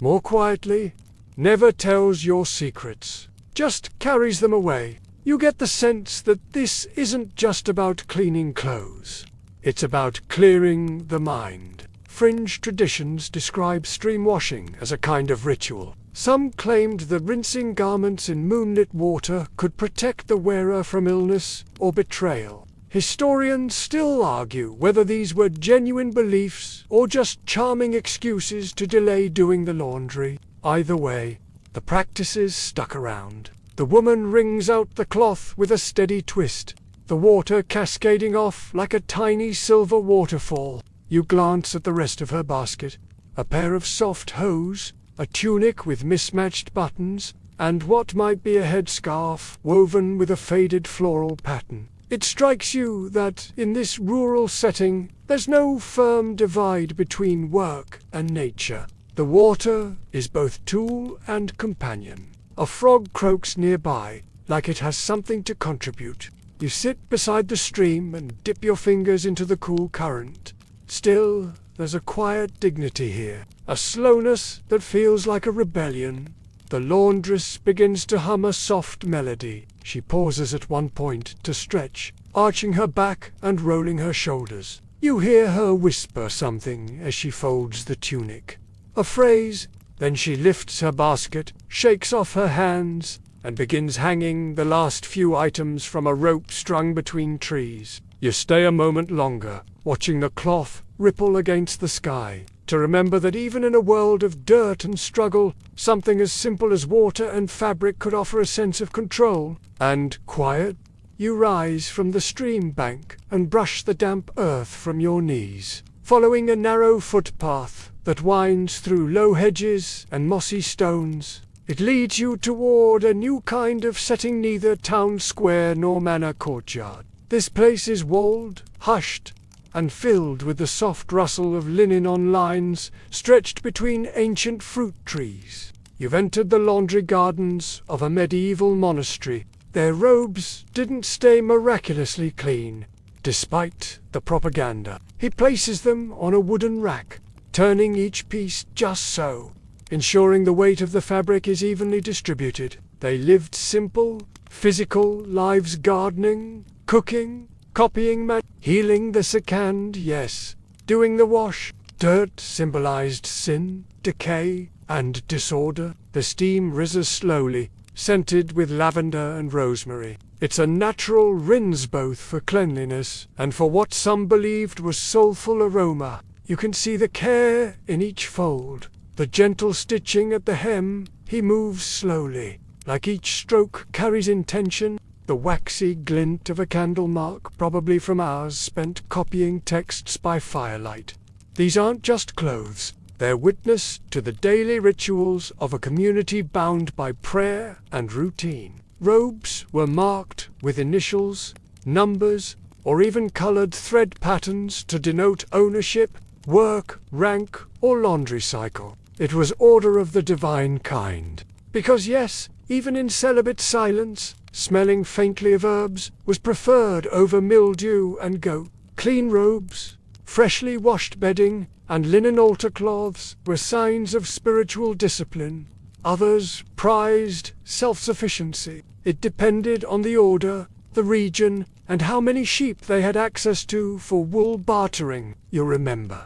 more quietly, never tells your secrets, just carries them away. You get the sense that this isn't just about cleaning clothes. It's about clearing the mind. Fringe traditions describe stream washing as a kind of ritual. Some claimed that rinsing garments in moonlit water could protect the wearer from illness or betrayal. Historians still argue whether these were genuine beliefs or just charming excuses to delay doing the laundry. Either way, the practices stuck around. The woman wrings out the cloth with a steady twist, the water cascading off like a tiny silver waterfall. You glance at the rest of her basket, a pair of soft hose, a tunic with mismatched buttons, and what might be a headscarf woven with a faded floral pattern. It strikes you that, in this rural setting, there's no firm divide between work and nature. The water is both tool and companion. A frog croaks nearby, like it has something to contribute. You sit beside the stream and dip your fingers into the cool current. Still, there's a quiet dignity here, a slowness that feels like a rebellion. The laundress begins to hum a soft melody. She pauses at one point to stretch, arching her back and rolling her shoulders. You hear her whisper something as she folds the tunic. A phrase, then she lifts her basket, shakes off her hands, and begins hanging the last few items from a rope strung between trees. You stay a moment longer, watching the cloth ripple against the sky, to remember that even in a world of dirt and struggle, something as simple as water and fabric could offer a sense of control and quiet. You rise from the stream bank and brush the damp earth from your knees, following a narrow footpath that winds through low hedges and mossy stones. It leads you toward a new kind of setting, neither town square nor manor courtyard. This place is walled, hushed, and filled with the soft rustle of linen on lines stretched between ancient fruit trees. You've entered the laundry gardens of a medieval monastery. Their robes didn't stay miraculously clean, despite the propaganda. He places them on a wooden rack, turning each piece just so, ensuring the weight of the fabric is evenly distributed. They lived simple, physical lives, gardening, cooking, copying, healing the sick and, yes, doing the wash. Dirt symbolized sin, decay, and disorder. The steam rises slowly, scented with lavender and rosemary. It's a natural rinse both for cleanliness and for what some believed was soulful aroma. You can see the care in each fold, the gentle stitching at the hem. He moves slowly, like each stroke carries intention. The waxy glint of a candle mark, probably from hours spent copying texts by firelight. These aren't just clothes, they're witness to the daily rituals of a community bound by prayer and routine. Robes were marked with initials, numbers, or even colored thread patterns to denote ownership, work, rank, or laundry cycle. It was order of the divine kind. Because yes, even in celibate silence, smelling faintly of herbs was preferred over mildew and goat. Clean robes, freshly washed bedding, and linen altar cloths were signs of spiritual discipline. Others prized self-sufficiency. It depended on the order, the region, and how many sheep they had access to for wool bartering, you remember.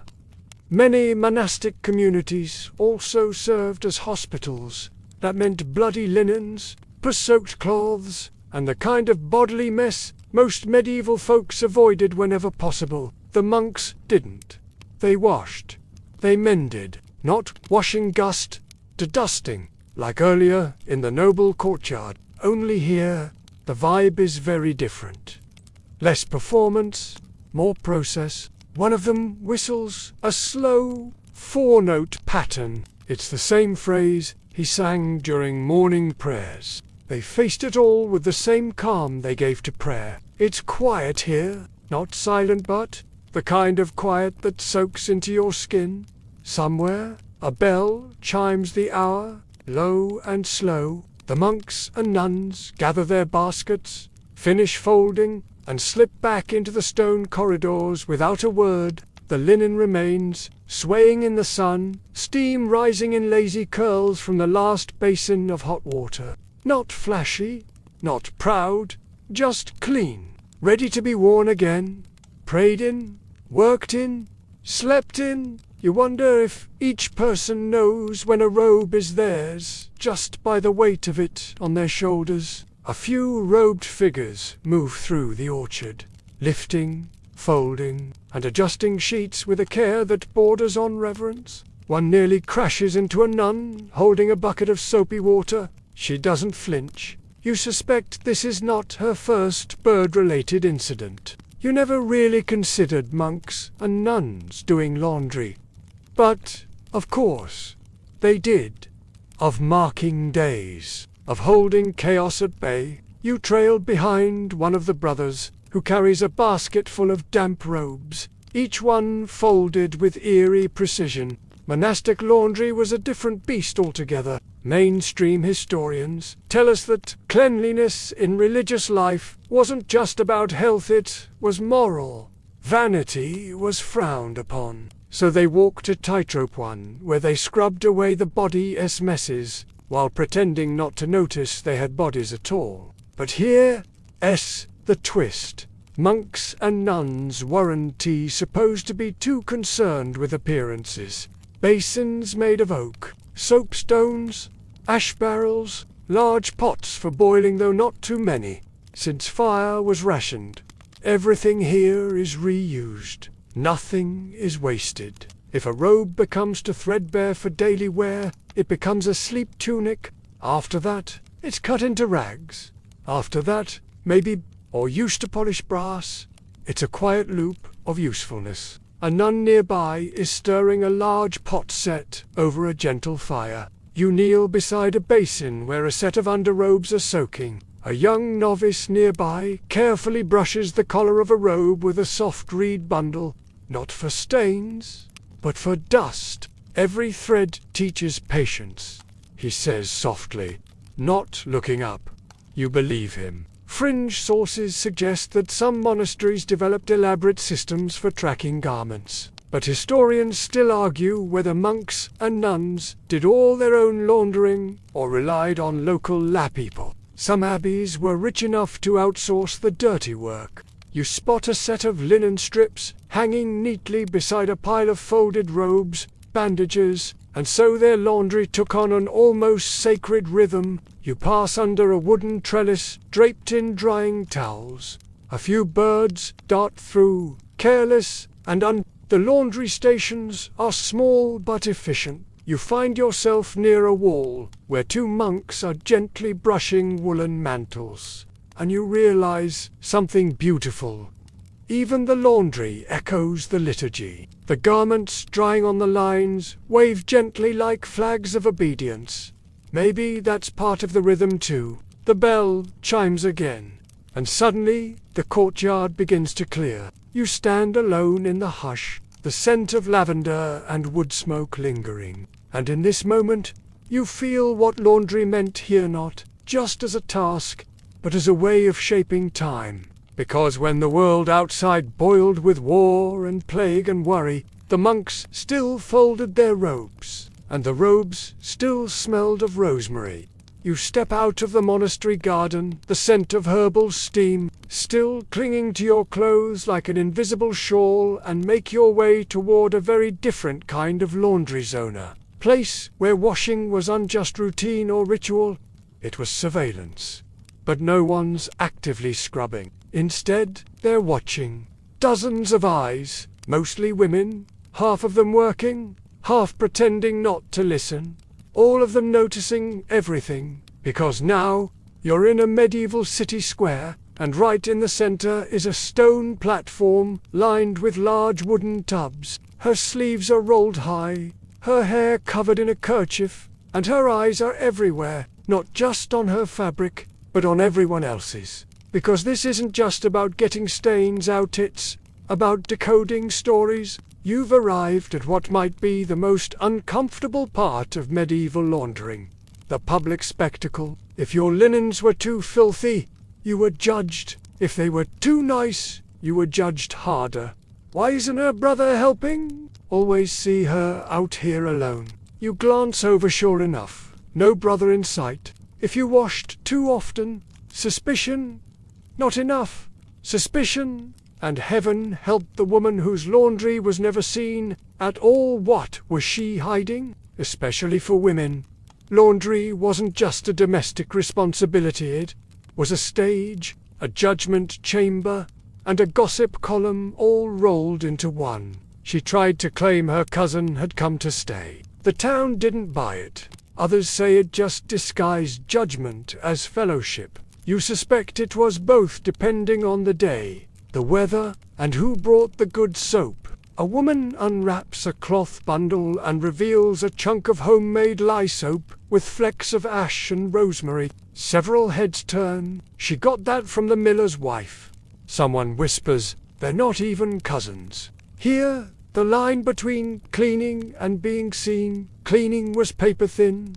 Many monastic communities also served as hospitals. That meant bloody linens, pus-soaked cloths, and the kind of bodily mess most medieval folks avoided whenever possible. The monks didn't. They washed. They mended, not washing gust to dusting, like earlier in the noble courtyard. Only here, the vibe is very different. Less performance, more process. One of them whistles a slow, four-note pattern. It's the same phrase he sang during morning prayers. They faced it all with the same calm they gave to prayer. It's quiet here, not silent, but the kind of quiet that soaks into your skin. Somewhere, a bell chimes the hour, low and slow. The monks and nuns gather their baskets, finish folding, and slip back into the stone corridors without a word. The linen remains, swaying in the sun, steam rising in lazy curls from the last basin of hot water. Not flashy, not proud, just clean, ready to be worn again. Prayed in, worked in, slept in. You wonder if each person knows when a robe is theirs, just by the weight of it on their shoulders. A few robed figures move through the orchard, lifting, folding, and adjusting sheets with a care that borders on reverence. One nearly crashes into a nun holding a bucket of soapy water. She doesn't flinch. You suspect this is not her first bird-related incident. You never really considered monks and nuns doing laundry. But, of course, they did. Of marking days, of holding chaos at bay. You trailed behind one of the brothers, who carries a basket full of damp robes, each one folded with eerie precision. Monastic laundry was a different beast altogether. Mainstream historians tell us that cleanliness in religious life wasn't just about health, it was moral. Vanity was frowned upon, so they walked a tightrope one where they scrubbed away the body's messes, while pretending not to notice they had bodies at all. But here's the twist. Monks and nuns weren't supposed to be too concerned with appearances. Basins made of oak, soapstones, ash barrels, large pots for boiling, though not too many, since fire was rationed. Everything here is reused. Nothing is wasted. If a robe becomes too threadbare for daily wear, it becomes a sleep tunic. After that, it's cut into rags. After that, maybe, or used to polish brass. It's a quiet loop of usefulness. A nun nearby is stirring a large pot set over a gentle fire. You kneel beside a basin where a set of underrobes are soaking. A young novice nearby carefully brushes the collar of a robe with a soft reed bundle, not for stains, but for dust. Every thread teaches patience, he says softly, not looking up. You believe him. Fringe sources suggest that some monasteries developed elaborate systems for tracking garments, but historians still argue whether monks and nuns did all their own laundering or relied on local laypeople. Some abbeys were rich enough to outsource the dirty work. You spot a set of linen strips hanging neatly beside a pile of folded robes, bandages, and so their laundry took on an almost sacred rhythm. You pass under a wooden trellis draped in drying towels. A few birds dart through, careless and The laundry stations are small but efficient. You find yourself near a wall where two monks are gently brushing woolen mantles, and you realize something beautiful. Even the laundry echoes the liturgy. The garments drying on the lines wave gently like flags of obedience. Maybe that's part of the rhythm too. The bell chimes again, and suddenly the courtyard begins to clear. You stand alone in the hush, the scent of lavender and wood smoke lingering. And in this moment, you feel what laundry meant here, not just as a task, but as a way of shaping time. Because when the world outside boiled with war and plague and worry, the monks still folded their robes, and the robes still smelled of rosemary. You step out of the monastery garden, the scent of herbal steam still clinging to your clothes like an invisible shawl, and make your way toward a very different kind of laundry zona. Place where washing was unjust routine or ritual, it was surveillance. But no one's actively scrubbing. Instead, they're watching. Dozens of eyes, mostly women, half of them working, half pretending not to listen. All of them noticing everything, because now you're in a medieval city square, and right in the center is a stone platform lined with large wooden tubs. Her sleeves are rolled high, her hair covered in a kerchief, and her eyes are everywhere, not just on her fabric, but on everyone else's. Because this isn't just about getting stains out, it's about decoding stories. You've arrived at what might be the most uncomfortable part of medieval laundering, the public spectacle. If your linens were too filthy, you were judged. If they were too nice, you were judged harder. Why isn't her brother helping? Always see her out here alone. You glance over, sure enough, no brother in sight. If you washed too often, suspicion. Not enough. Suspicion. And heaven help the woman whose laundry was never seen at all. What was she hiding? Especially for women, laundry wasn't just a domestic responsibility, it was a stage, a judgment chamber, and a gossip column all rolled into one. She tried to claim her cousin had come to stay. The town didn't buy it. Others say it just disguised judgment as fellowship. You suspect it was both, depending on the day, the weather, and who brought the good soap. A woman unwraps a cloth bundle and reveals a chunk of homemade lye soap with flecks of ash and rosemary. Several heads turn. She got that from the miller's wife. Someone whispers, "They're not even cousins." Here, the line between cleaning and being seen, cleaning was paper thin.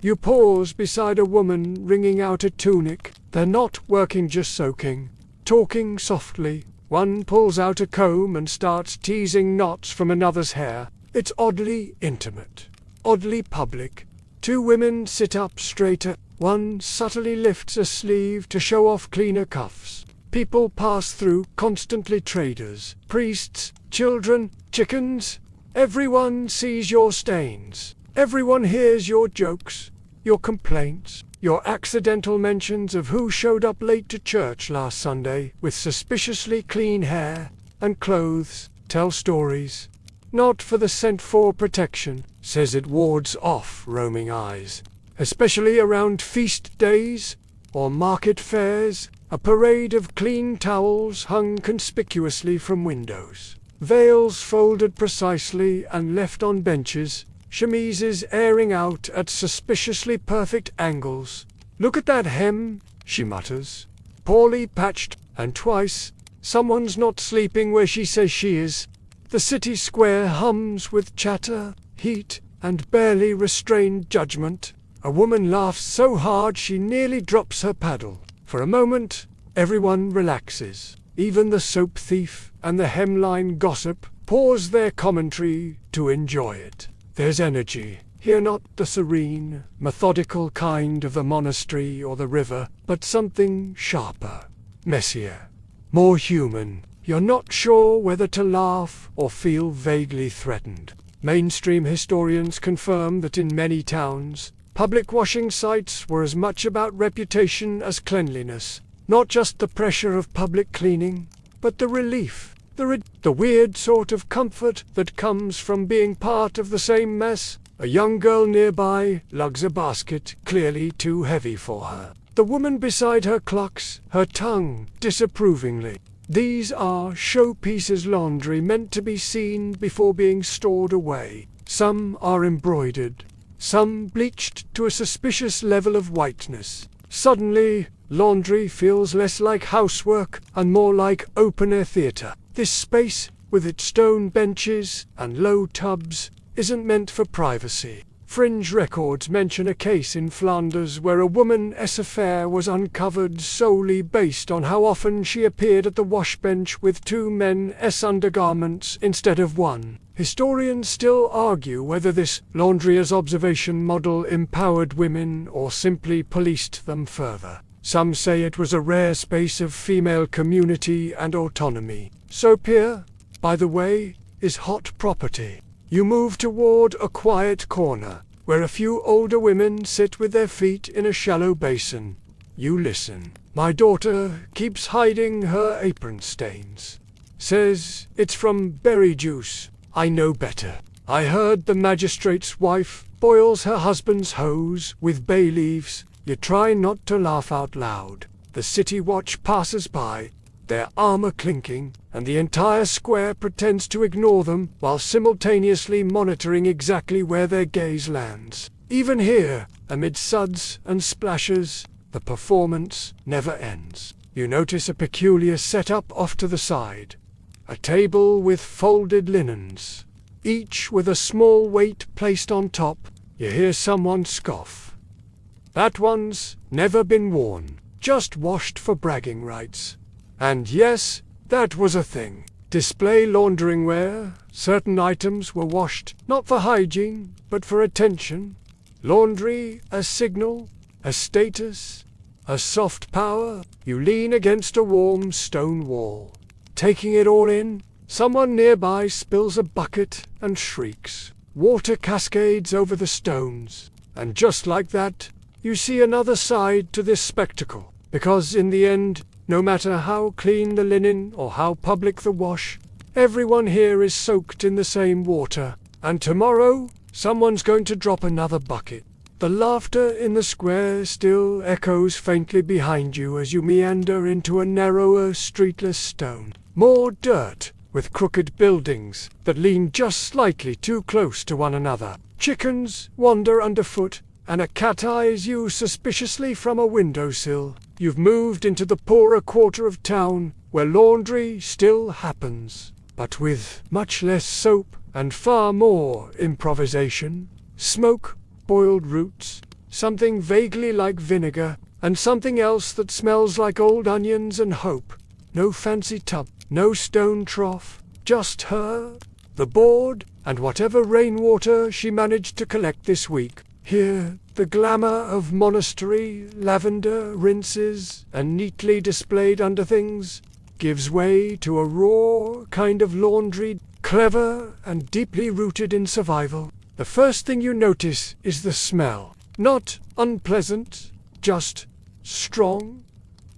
You pause beside a woman wringing out a tunic. They're not working, just soaking. Talking softly, one pulls out a comb and starts teasing knots from another's hair. It's oddly intimate, oddly public. Two women sit up straighter. One subtly lifts a sleeve to show off cleaner cuffs. People pass through, constantly traders, priests, children, chickens. Everyone sees your stains. Everyone hears your jokes, your complaints, your accidental mentions of who showed up late to church last Sunday with suspiciously clean hair and clothes. Tell stories. Not for the scent, for protection, says it wards off roaming eyes. Especially around feast days or market fairs, a parade of clean towels hung conspicuously from windows. Veils folded precisely and left on benches, chemises airing out at suspiciously perfect angles. "Look at that hem," she mutters. "Poorly patched, and twice. Someone's not sleeping where she says she is." The city square hums with chatter, heat, and barely restrained judgment. A woman laughs so hard she nearly drops her paddle. For a moment, everyone relaxes. Even the soap thief and the hemline gossip pause their commentary to enjoy it. There's energy here, not the serene, methodical kind of the monastery or the river, but something sharper, messier, more human. You're not sure whether to laugh or feel vaguely threatened. Mainstream historians confirm that in many towns, public washing sites were as much about reputation as cleanliness. Not just the pressure of public cleaning, but the relief, the weird sort of comfort that comes from being part of the same mess. A young girl nearby lugs a basket, clearly too heavy for her. The woman beside her clucks her tongue disapprovingly. These are showpieces laundry meant to be seen before being stored away. Some are embroidered, some bleached to a suspicious level of whiteness. Suddenly, laundry feels less like housework and more like open-air theatre. This space, with its stone benches and low tubs, isn't meant for privacy. Fringe records mention a case in Flanders where a woman's affair was uncovered solely based on how often she appeared at the washbench with two men's undergarments instead of one. Historians still argue whether this laundry as observation model empowered women or simply policed them further. Some say it was a rare space of female community and autonomy. Soap here, by the way, is hot property. You move toward a quiet corner, where a few older women sit with their feet in a shallow basin. You listen. "My daughter keeps hiding her apron stains. Says it's from berry juice. I know better. I heard the magistrate's wife boils her husband's hose with bay leaves." You try not to laugh out loud. The city watch passes by, their armor clinking, and the entire square pretends to ignore them while simultaneously monitoring exactly where their gaze lands. Even here, amid suds and splashes, the performance never ends. You notice a peculiar setup off to the side. A table with folded linens, each with a small weight placed on top. You hear someone scoff. "That one's never been worn, just washed for bragging rights." And yes, that was a thing. Display laundering where certain items were washed, not for hygiene, but for attention. Laundry, a signal, a status, a soft power. You lean against a warm stone wall, taking it all in. Someone nearby spills a bucket and shrieks. Water cascades over the stones. And just like that, you see another side to this spectacle. Because in the end, no matter how clean the linen or how public the wash, everyone here is soaked in the same water. And tomorrow, someone's going to drop another bucket. The laughter in the square still echoes faintly behind you as you meander into a narrower, streetless stone. More dirt, with crooked buildings that lean just slightly too close to one another. Chickens wander underfoot, and a cat eyes you suspiciously from a windowsill. You've moved into the poorer quarter of town, where laundry still happens, but with much less soap and far more improvisation. Smoke, boiled roots, something vaguely like vinegar, and something else that smells like old onions and hope. No fancy tub, no stone trough, just her, the board, and whatever rainwater she managed to collect this week. Here, the glamour of monastery, lavender, rinses, and neatly displayed underthings gives way to a raw kind of laundry, clever and deeply rooted in survival. The first thing you notice is the smell. Not unpleasant, just strong.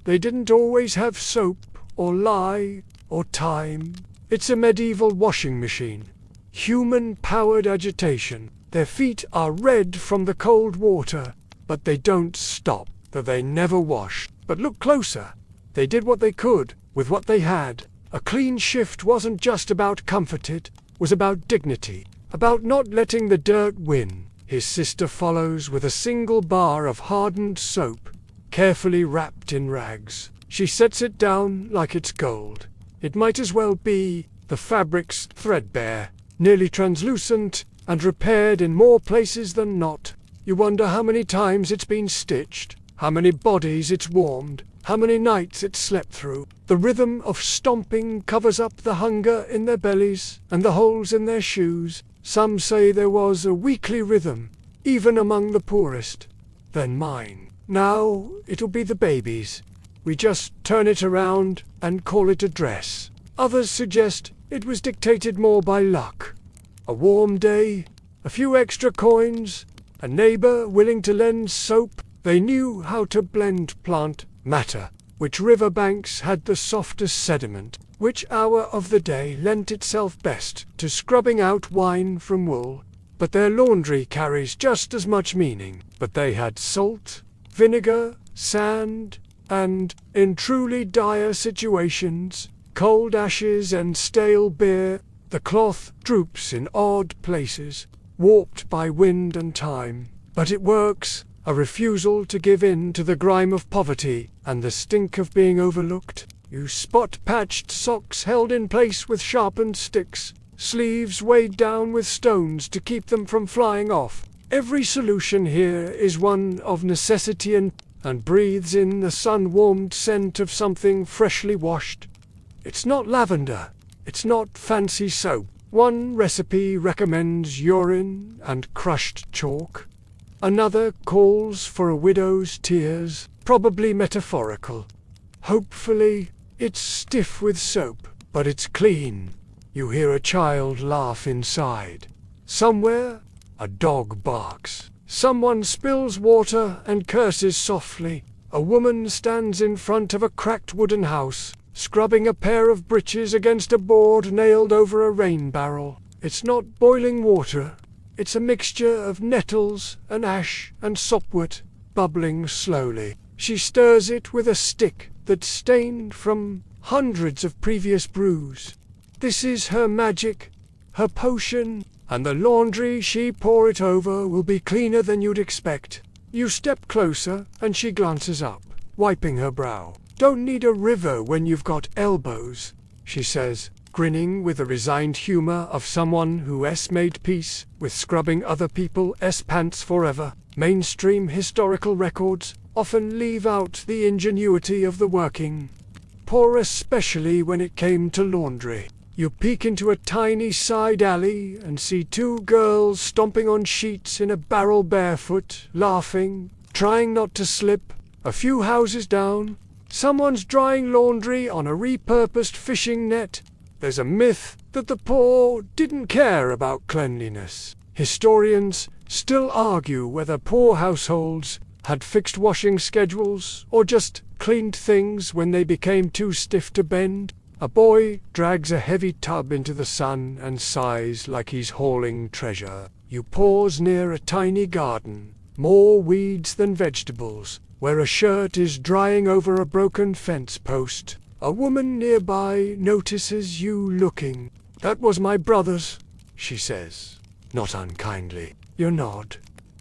They didn't always have soap, or lye, or thyme. It's a medieval washing machine. Human-powered agitation. Their feet are red from the cold water, but they don't stop, though they never wash. But look closer. They did what they could, with what they had. A clean shift wasn't just about comfort, it was about dignity, about not letting the dirt win. His sister follows with a single bar of hardened soap, carefully wrapped in rags. She sets it down like it's gold. It might as well be, the fabric's threadbare, nearly translucent, and repaired in more places than not. You wonder how many times it's been stitched, how many bodies it's warmed, how many nights it's slept through. The rhythm of stomping covers up the hunger in their bellies and the holes in their shoes. Some say there was a weekly rhythm, even among the poorest. Then mine. Now it'll be the baby's. We just turn it around and call it a dress. Others suggest it was dictated more by luck. A warm day, a few extra coins, a neighbor willing to lend soap. They knew how to blend plant matter, which riverbanks had the softest sediment, which hour of the day lent itself best to scrubbing out wine from wool. But their laundry carries just as much meaning. But they had salt, vinegar, sand, and, in truly dire situations, cold ashes and stale beer. The cloth droops in odd places, warped by wind and time. But it works, a refusal to give in to the grime of poverty and the stink of being overlooked. You spot patched socks held in place with sharpened sticks, sleeves weighed down with stones to keep them from flying off. Every solution here is one of necessity and breathes in the sun-warmed scent of something freshly washed. It's not lavender. It's not fancy soap. One recipe recommends urine and crushed chalk. Another calls for a widow's tears, probably metaphorical. Hopefully, it's stiff with soap, but it's clean. You hear a child laugh inside. Somewhere, a dog barks. Someone spills water and curses softly. A woman stands in front of a cracked wooden house, scrubbing a pair of breeches against a board nailed over a rain barrel. It's not boiling water. It's a mixture of nettles and ash and sopwort, bubbling slowly. She stirs it with a stick that's stained from hundreds of previous brews. This is her magic, her potion, and the laundry she pour it over will be cleaner than you'd expect. You step closer, and she glances up, wiping her brow. Don't need a river when you've got elbows, she says, grinning with the resigned humor of someone who's made peace with scrubbing other people's pants forever. Mainstream historical records often leave out the ingenuity of the working poor, especially when it came to laundry. You peek into a tiny side alley and see two girls stomping on sheets in a barrel barefoot, laughing, trying not to slip. A few houses down, someone's drying laundry on a repurposed fishing net. There's a myth that the poor didn't care about cleanliness. Historians still argue whether poor households had fixed washing schedules or just cleaned things when they became too stiff to bend. A boy drags a heavy tub into the sun and sighs like he's hauling treasure. You pause near a tiny garden, more weeds than vegetables, where a shirt is drying over a broken fence post. A woman nearby notices you looking. "That was my brother's," she says, not unkindly. You nod.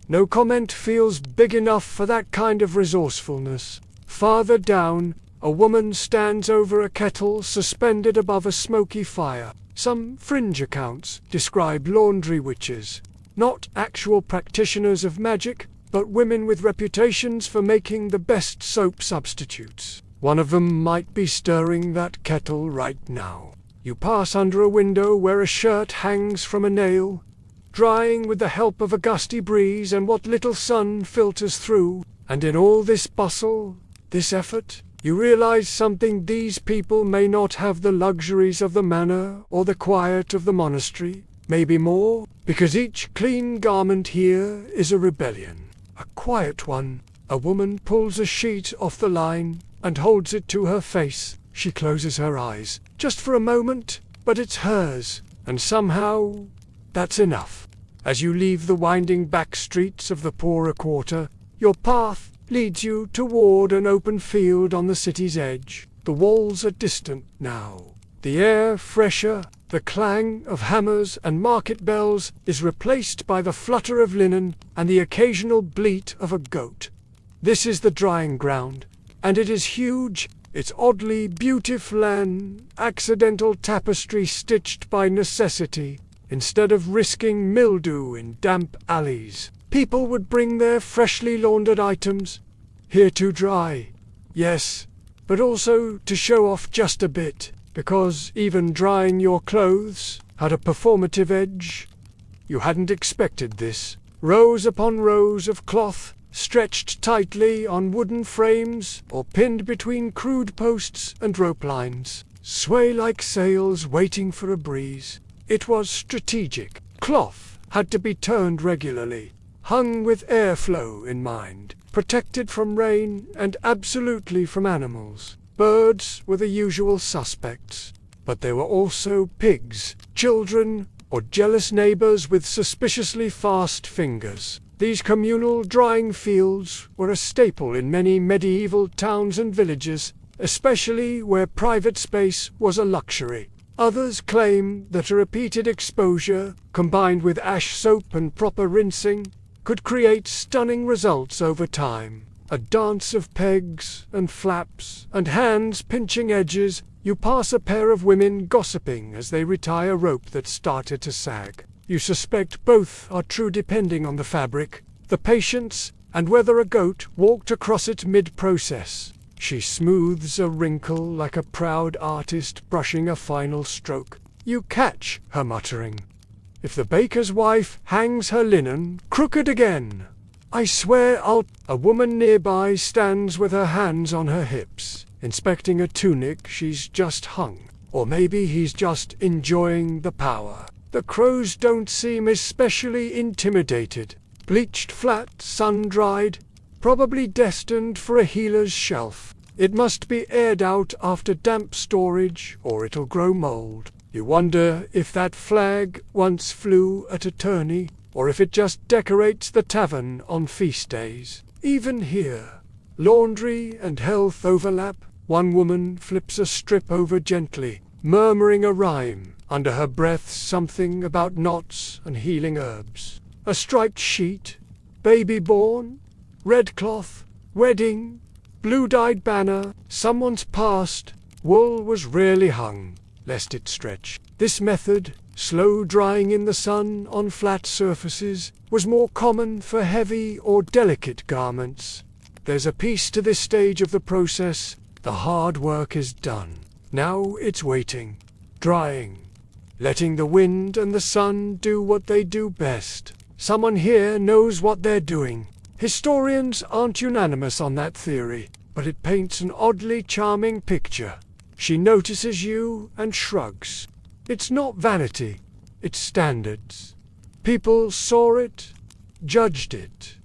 No comment feels big enough for that kind of resourcefulness. Farther down, a woman stands over a kettle suspended above a smoky fire. Some fringe accounts describe laundry witches, not actual practitioners of magic, but women with reputations for making the best soap substitutes. One of them might be stirring that kettle right now. You pass under a window where a shirt hangs from a nail, drying with the help of a gusty breeze and what little sun filters through. And in all this bustle, this effort, you realize something: these people may not have the luxuries of the manor or the quiet of the monastery, maybe more, because each clean garment here is a rebellion, a quiet one. A woman pulls a sheet off the line and holds it to her face. She closes her eyes, just for a moment, but it's hers, and somehow that's enough. As you leave the winding back streets of the poorer quarter, your path leads you toward an open field on the city's edge. The walls are distant now, the air fresher, the clang of hammers and market bells is replaced by the flutter of linen and the occasional bleat of a goat. This is the drying ground, and it is huge. It's oddly beautiful, an accidental tapestry stitched by necessity. Instead of risking mildew in damp alleys, people would bring their freshly laundered items here to dry. Yes, but also to show off just a bit, because even drying your clothes had a performative edge. You hadn't expected this. Rows upon rows of cloth, stretched tightly on wooden frames or pinned between crude posts and rope lines, sway like sails waiting for a breeze. It was strategic. Cloth had to be turned regularly, hung with airflow in mind, protected from rain and absolutely from animals. Birds were the usual suspects, but there were also pigs, children, or jealous neighbors with suspiciously fast fingers. These communal drying fields were a staple in many medieval towns and villages, especially where private space was a luxury. Others claim that a repeated exposure, combined with ash soap and proper rinsing, could create stunning results over time. A dance of pegs and flaps and hands pinching edges. You pass a pair of women gossiping as they retie a rope that started to sag. You suspect both are true depending on the fabric, the patience, and whether a goat walked across it mid-process. She smooths a wrinkle like a proud artist brushing a final stroke. You catch her muttering, "If the baker's wife hangs her linen crooked again, I swear I'll—" A woman nearby stands with her hands on her hips, inspecting a tunic she's just hung. Or maybe he's just enjoying the power. The crows don't seem especially intimidated. Bleached flat, sun-dried, probably destined for a healer's shelf. It must be aired out after damp storage, or it'll grow mold. You wonder if that flag once flew at a tourney, or if it just decorates the tavern on feast days. Even here, laundry and health overlap. One woman flips a strip over gently, murmuring a rhyme, under her breath something about knots and healing herbs. A striped sheet, baby born, red cloth, wedding, blue-dyed banner, someone's past. Wool was rarely hung, lest it stretch. This method, slow drying in the sun on flat surfaces, was more common for heavy or delicate garments. There's a peace to this stage of the process. The hard work is done. Now it's waiting, drying, letting the wind and the sun do what they do best. Someone here knows what they're doing. Historians aren't unanimous on that theory, but it paints an oddly charming picture. She notices you and shrugs. It's not vanity, it's standards. People saw it, judged it,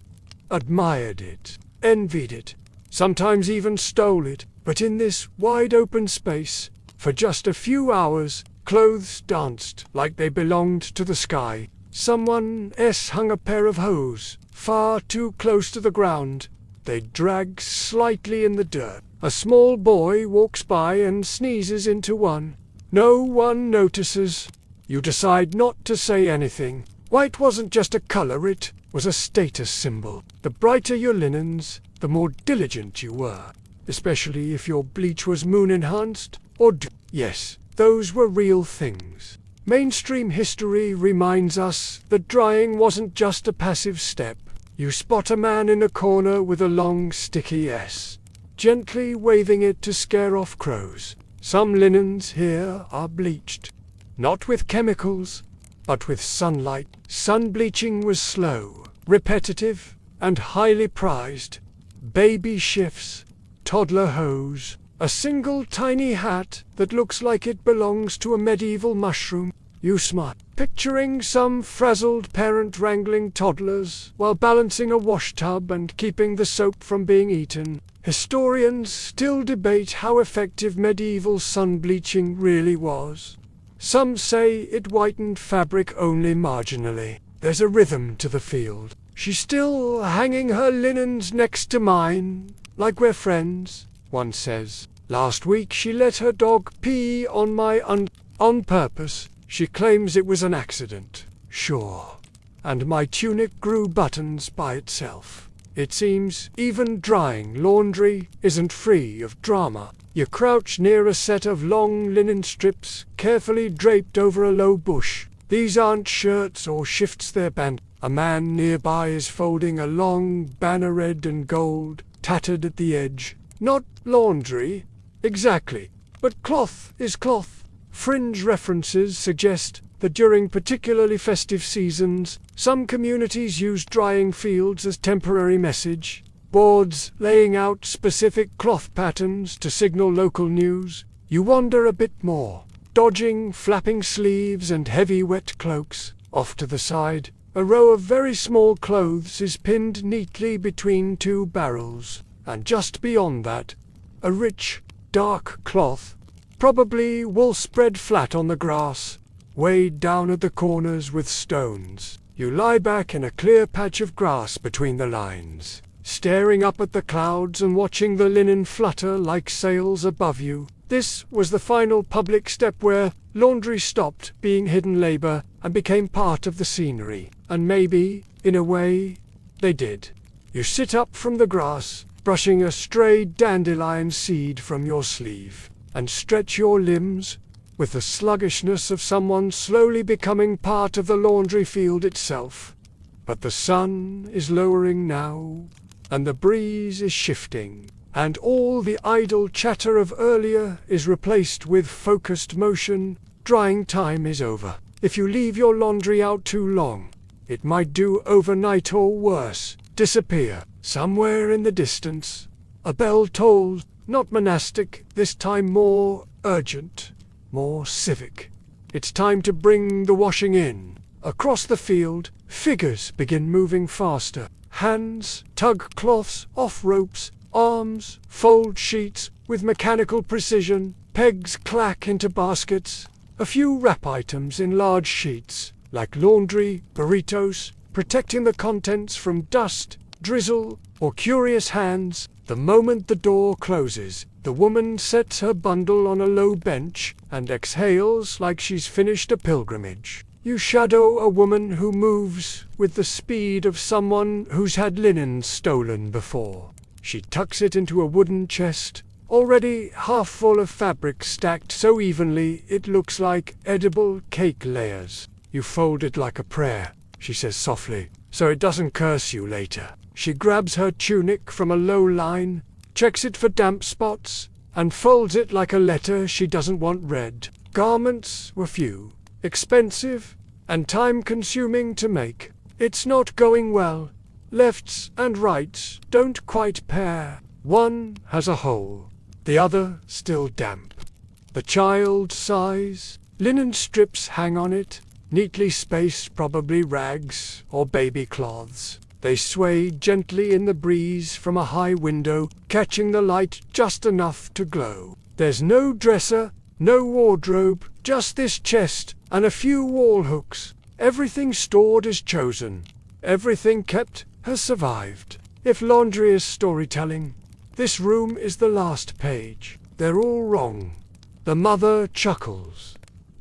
admired it, envied it, sometimes even stole it. But in this wide-open space, for just a few hours, clothes danced like they belonged to the sky. Someone else hung a pair of hose, far too close to the ground. They drag slightly in the dirt. A small boy walks by and sneezes into one. No one notices. You decide not to say anything. White wasn't just a color, it was a status symbol. The brighter your linens, the more diligent you were. especially if your bleach was moon-enhanced, or yes, those were real things. Mainstream history reminds us that drying wasn't just a passive step. You spot a man in a corner with a long sticky S, gently waving it to scare off crows. Some linens here are bleached, not with chemicals, but with sunlight. Sun bleaching was slow, repetitive, and highly prized. Baby shifts, toddler hose, a single tiny hat that looks like it belongs to a medieval mushroom. You smile, picturing some frazzled parent wrangling toddlers while balancing a washtub and keeping the soap from being eaten. Historians still debate how effective medieval sun bleaching really was. Some say it whitened fabric only marginally. There's a rhythm to the field. She's still hanging her linens next to mine, like we're friends, one says. Last week she let her dog pee on my on purpose. She claims it was an accident. Sure. And my tunic grew buttons by itself. It seems even drying laundry isn't free of drama. You crouch near a set of long linen strips carefully draped over a low bush. These aren't shirts or shifts, they're band. A man nearby is folding a long banner, red and gold, tattered at the edge. Not laundry, exactly, but cloth is cloth. Fringe references suggest that during particularly festive seasons, some communities use drying fields as temporary message boards laying out specific cloth patterns to signal local news. You wander a bit more, dodging flapping sleeves and heavy wet cloaks. Off to the side, a row of very small clothes is pinned neatly between two barrels, and just beyond that, a rich, dark cloth, probably wool, spread flat on the grass, weighed down at the corners with stones. You lie back in a clear patch of grass between the lines, staring up at the clouds and watching the linen flutter like sails above you. This was the final public step where laundry stopped being hidden labor and became part of the scenery. And maybe, in a way, they did. You sit up from the grass, brushing a stray dandelion seed from your sleeve, and stretch your limbs with the sluggishness of someone slowly becoming part of the laundry field itself. But the sun is lowering now, and the breeze is shifting, and all the idle chatter of earlier is replaced with focused motion. Drying time is over. If you leave your laundry out too long, it might do overnight or worse, disappear. Somewhere in the distance, a bell tolls, not monastic, this time more urgent, more civic. It's time to bring the washing in. Across the field, figures begin moving faster. Hands tug cloths off ropes, arms fold sheets with mechanical precision, pegs clack into baskets. A few wrap items in large sheets, like laundry, burritos, protecting the contents from dust, drizzle, or curious hands. The moment the door closes, the woman sets her bundle on a low bench and exhales like she's finished a pilgrimage. You shadow a woman who moves with the speed of someone who's had linen stolen before. She tucks it into a wooden chest, already half full of fabric stacked so evenly it looks like edible cake layers. You fold it like a prayer, she says softly, so it doesn't curse you later. She grabs her tunic from a low line, checks it for damp spots, and folds it like a letter she doesn't want read. Garments were few, expensive, and time-consuming to make. It's not going well. Lefts and rights don't quite pair. One has a hole, the other still damp. The child sighs. Linen strips hang on it, neatly spaced, probably rags or baby cloths. They sway gently in the breeze from a high window, catching the light just enough to glow. There's no dresser, no wardrobe, just this chest and a few wall hooks. Everything stored is chosen. Everything kept has survived. If laundry is storytelling, this room is the last page. They're all wrong. The mother chuckles.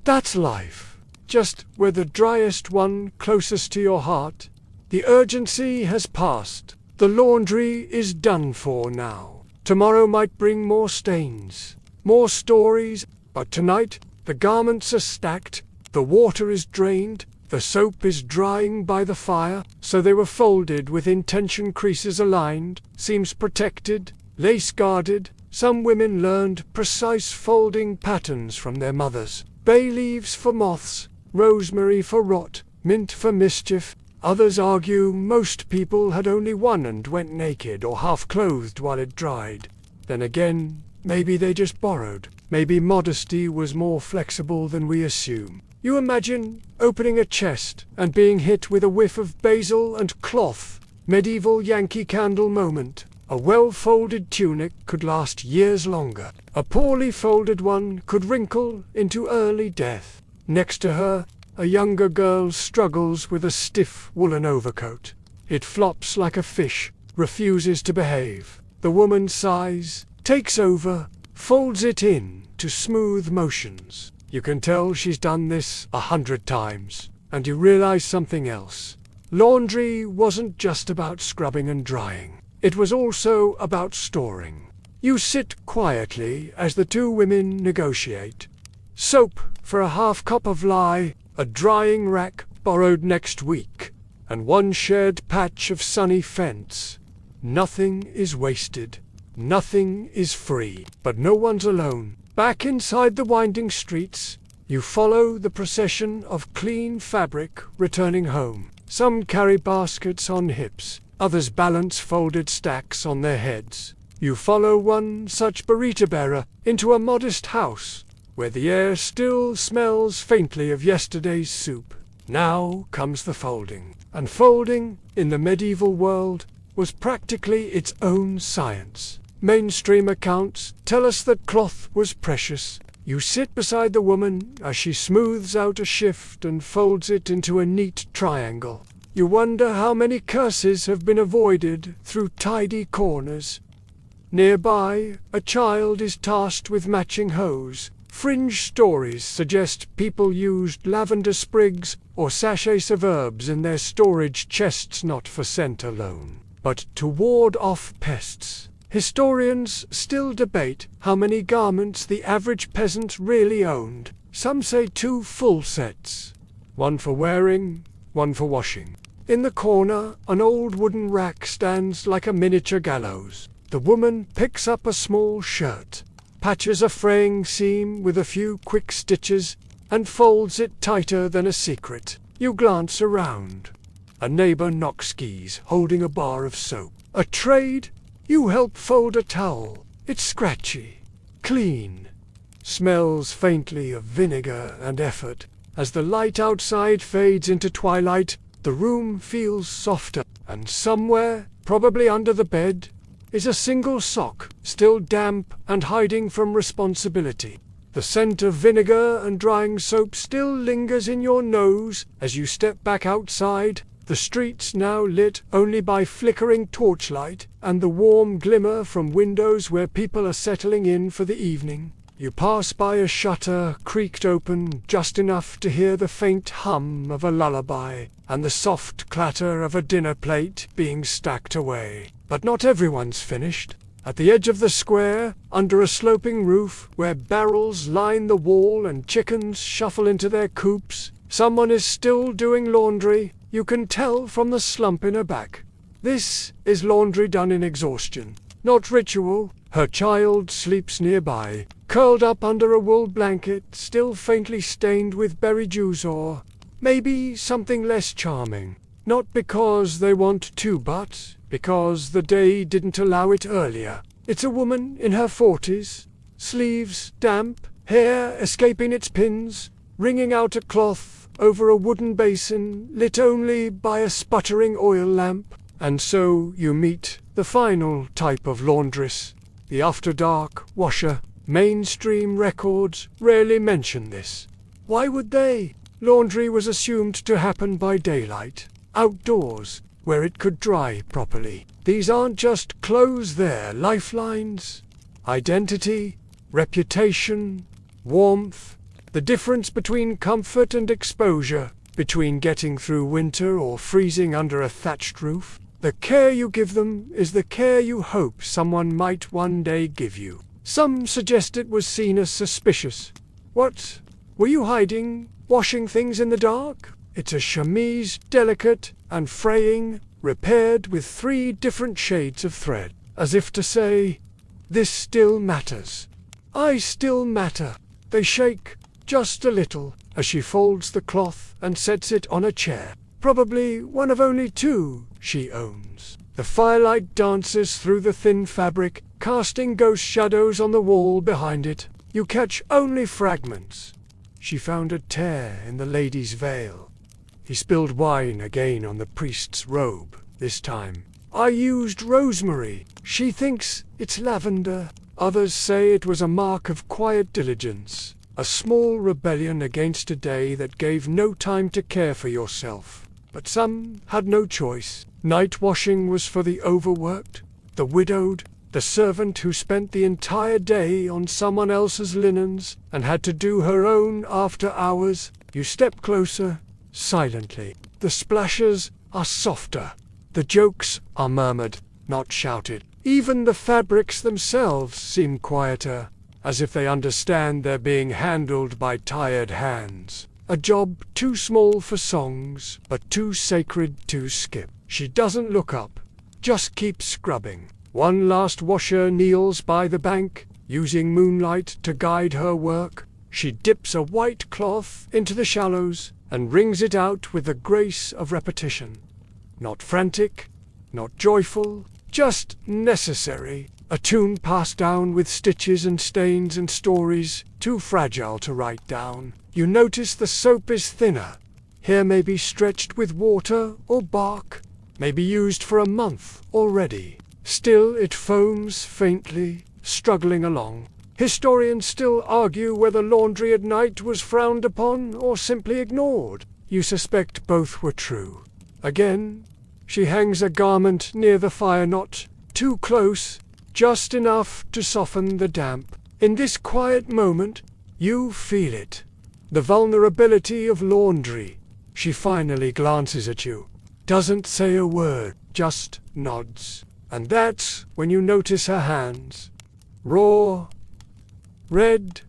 That's life. Just where the driest one closest to your heart. The urgency has passed. The laundry is done for now. Tomorrow might bring more stains, more stories, but tonight the garments are stacked, the water is drained, the soap is drying by the fire, so they were folded with intention, creases aligned, seams protected, lace guarded. Some women learned precise folding patterns from their mothers. Bay leaves for moths, rosemary for rot, mint for mischief. Others argue most people had only one and went naked or half-clothed while it dried. Then again, maybe they just borrowed. Maybe modesty was more flexible than we assume. You imagine opening a chest and being hit with a whiff of basil and cloth. Medieval Yankee Candle moment. A well-folded tunic could last years longer. A poorly folded one could wrinkle into early death. Next to her, a younger girl struggles with a stiff woolen overcoat. It flops like a fish, refuses to behave. The woman sighs, takes over, folds it in to smooth motions. You can tell she's done this 100 times. And you realize something else. Laundry wasn't just about scrubbing and drying. It was also about storing. You sit quietly as the two women negotiate. Soap for a half cup of lye, a drying rack borrowed next week, and one shared patch of sunny fence. Nothing is wasted. Nothing is free. But no one's alone. Back inside the winding streets, you follow the procession of clean fabric returning home. Some carry baskets on hips. Others balance folded stacks on their heads. You follow one such burrito bearer into a modest house, where the air still smells faintly of yesterday's soup. Now comes the folding. And folding, in the medieval world, was practically its own science. Mainstream accounts tell us that cloth was precious. You sit beside the woman as she smooths out a shift and folds it into a neat triangle. You wonder how many curses have been avoided through tidy corners. Nearby, a child is tasked with matching hose. Fringe stories suggest people used lavender sprigs or sachets of herbs in their storage chests, not for scent alone, but to ward off pests. Historians still debate how many garments the average peasant really owned. Some say 2 full sets, one for wearing, one for washing. In the corner, an old wooden rack stands like a miniature gallows. The woman picks up a small shirt, patches a fraying seam with a few quick stitches, and folds it tighter than a secret. You glance around. A neighbor knocks skis, holding a bar of soap. A trade, you help fold a towel. It's scratchy, clean, smells faintly of vinegar and effort. As the light outside fades into twilight, the room feels softer, and somewhere, probably under the bed, is a single sock, still damp and hiding from responsibility. The scent of vinegar and drying soap still lingers in your nose as you step back outside, the streets now lit only by flickering torchlight and the warm glimmer from windows where people are settling in for the evening. You pass by a shutter creaked open just enough to hear the faint hum of a lullaby and the soft clatter of a dinner plate being stacked away. But not everyone's finished. At the edge of the square, under a sloping roof where barrels line the wall and chickens shuffle into their coops, someone is still doing laundry. You can tell from the slump in her back. This is laundry done in exhaustion, not ritual. Her child sleeps nearby, curled up under a wool blanket, still faintly stained with berry juice or maybe something less charming. Not because they want to, but because the day didn't allow it earlier. It's a woman in her 40s, sleeves damp, hair escaping its pins, wringing out a cloth over a wooden basin lit only by a sputtering oil lamp. And so you meet the final type of laundress, the after-dark washer. Mainstream records rarely mention this. Why would they? Laundry was assumed to happen by daylight, outdoors, where it could dry properly. These aren't just clothes, they're lifelines. Identity, reputation, warmth, the difference between comfort and exposure, between getting through winter or freezing under a thatched roof. The care you give them is the care you hope someone might one day give you. Some suggest it was seen as suspicious. What? Were you hiding, washing things in the dark? It's a chemise, delicate and fraying, repaired with 3 different shades of thread, as if to say, this still matters. I still matter. They shake, just a little, as she folds the cloth and sets it on a chair. Probably one of only 2 she owns. The firelight dances through the thin fabric, casting ghost shadows on the wall behind it. You catch only fragments. She found a tear in the lady's veil. He spilled wine again on the priest's robe, this time. I used rosemary. She thinks it's lavender. Others say it was a mark of quiet diligence, a small rebellion against a day that gave no time to care for yourself. But some had no choice. Night washing was for the overworked, the widowed, the servant who spent the entire day on someone else's linens and had to do her own after hours. You step closer, silently. The splashes are softer. The jokes are murmured, not shouted. Even the fabrics themselves seem quieter, as if they understand they're being handled by tired hands. A job too small for songs, but too sacred to skip. She doesn't look up, just keeps scrubbing. One last washer kneels by the bank, using moonlight to guide her work. She dips a white cloth into the shallows and wrings it out with the grace of repetition. Not frantic, not joyful, just necessary. A tune passed down with stitches and stains and stories, too fragile to write down. You notice the soap is thinner. Here may be stretched with water or bark, may be used for a month already. Still it foams faintly, struggling along. Historians still argue whether laundry at night was frowned upon or simply ignored. You suspect both were true. Again, she hangs a garment near the fire, not too close, just enough to soften the damp. In this quiet moment, you feel it. The vulnerability of laundry. She finally glances at you. Doesn't say a word, just nods. And that's when you notice her hands. Raw, red,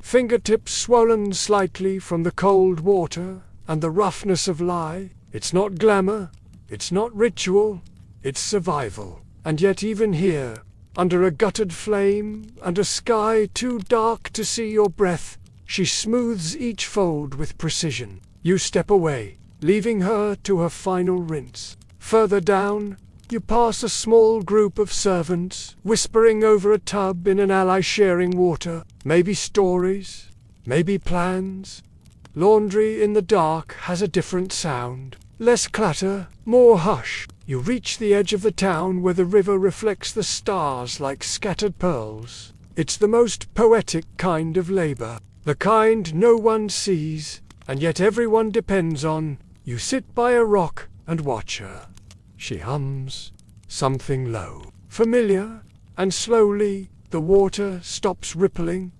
fingertips swollen slightly from the cold water and the roughness of lie. It's not glamour, it's not ritual, it's survival. And yet even here, under a guttered flame and a sky too dark to see your breath, she smooths each fold with precision. You step away, leaving her to her final rinse. Further down, you pass a small group of servants, whispering over a tub in an alley sharing water. Maybe stories, maybe plans. Laundry in the dark has a different sound. Less clatter, more hush. You reach the edge of the town where the river reflects the stars like scattered pearls. It's the most poetic kind of labor, the kind no one sees, and yet everyone depends on. You sit by a rock and watch her. She hums, something low, familiar, and slowly the water stops rippling.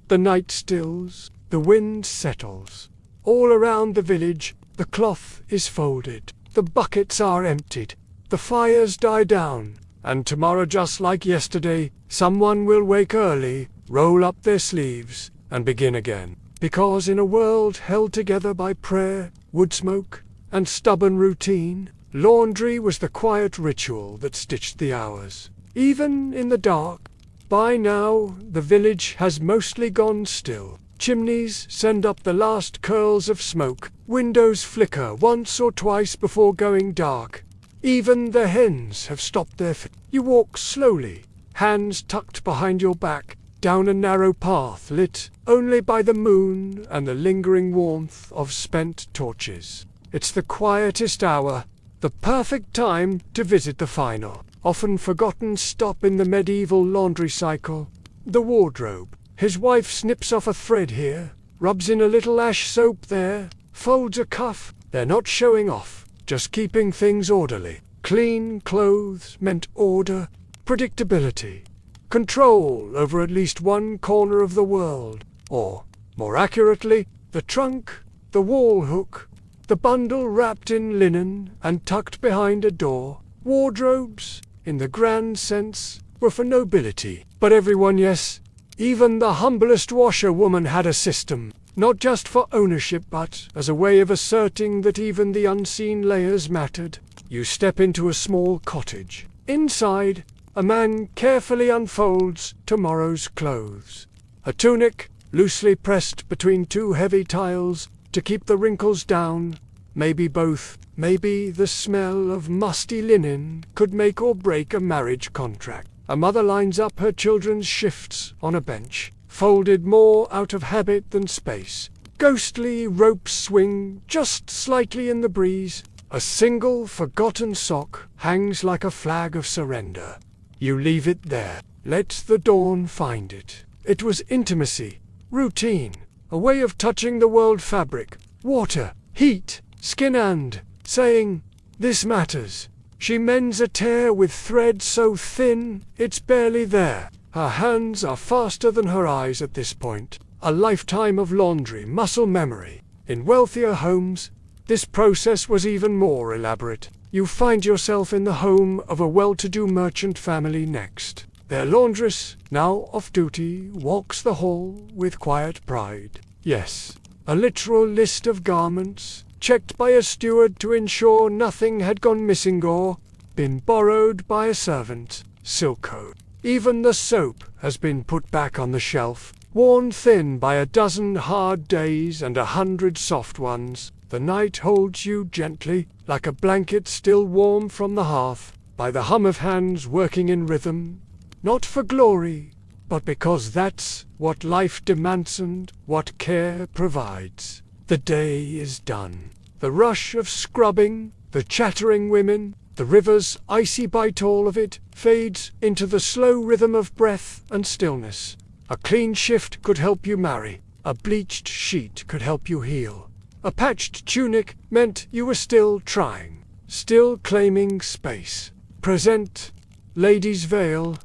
The night stills, the wind settles. All around the village, the cloth is folded, the buckets are emptied, the fires die down, and tomorrow, just like yesterday, someone will wake early, roll up their sleeves, and begin again. Because in a world held together by prayer, wood smoke, and stubborn routine, laundry was the quiet ritual that stitched the hours. Even in the dark. By now, the village has mostly gone still. Chimneys send up the last curls of smoke. Windows flicker once or twice before going dark. Even the hens have stopped their feet. You walk slowly, hands tucked behind your back, down a narrow path lit only by the moon and the lingering warmth of spent torches. It's the quietest hour, the perfect time to visit the final, often forgotten stop in the medieval laundry cycle. The wardrobe. His wife snips off a thread here, rubs in a little ash soap there, folds a cuff. They're not showing off, just keeping things orderly. Clean clothes meant order, predictability, control over at least one corner of the world. Or, more accurately, the trunk, the wall hook, the bundle wrapped in linen and tucked behind a door. Wardrobes, in the grand sense, were for nobility. But everyone, yes, even the humblest washerwoman had a system, not just for ownership but as a way of asserting that even the unseen layers mattered. You step into a small cottage. Inside, a man carefully unfolds tomorrow's clothes. A tunic, loosely pressed between two heavy tiles to keep the wrinkles down. Maybe both. Maybe the smell of musty linen could make or break a marriage contract. A mother lines up her children's shifts on a bench, folded more out of habit than space. Ghostly ropes swing just slightly in the breeze. A single forgotten sock hangs like a flag of surrender. You leave it there. Let the dawn find it. It was intimacy, routine, a way of touching the world fabric, water, heat, skin and saying, "This matters." She mends a tear with thread so thin, it's barely there. Her hands are faster than her eyes at this point. A lifetime of laundry, muscle memory. In wealthier homes, this process was even more elaborate. You find yourself in the home of a well-to-do merchant family next. Their laundress, now off duty, walks the hall with quiet pride. Yes, a literal list of garments, checked by a steward to ensure nothing had gone missing or been borrowed by a servant. Silk code. Even the soap has been put back on the shelf, worn thin by a dozen hard days and 100 soft ones. The night holds you gently, like a blanket still warm from the hearth, by the hum of hands working in rhythm, not for glory, but because that's what life demands and what care provides. The day is done. The rush of scrubbing, the chattering women, the river's icy bite, all of it fades into the slow rhythm of breath and stillness. A clean shift could help you marry. A bleached sheet could help you heal. A patched tunic meant you were still trying, still claiming space. Present, lady's veil,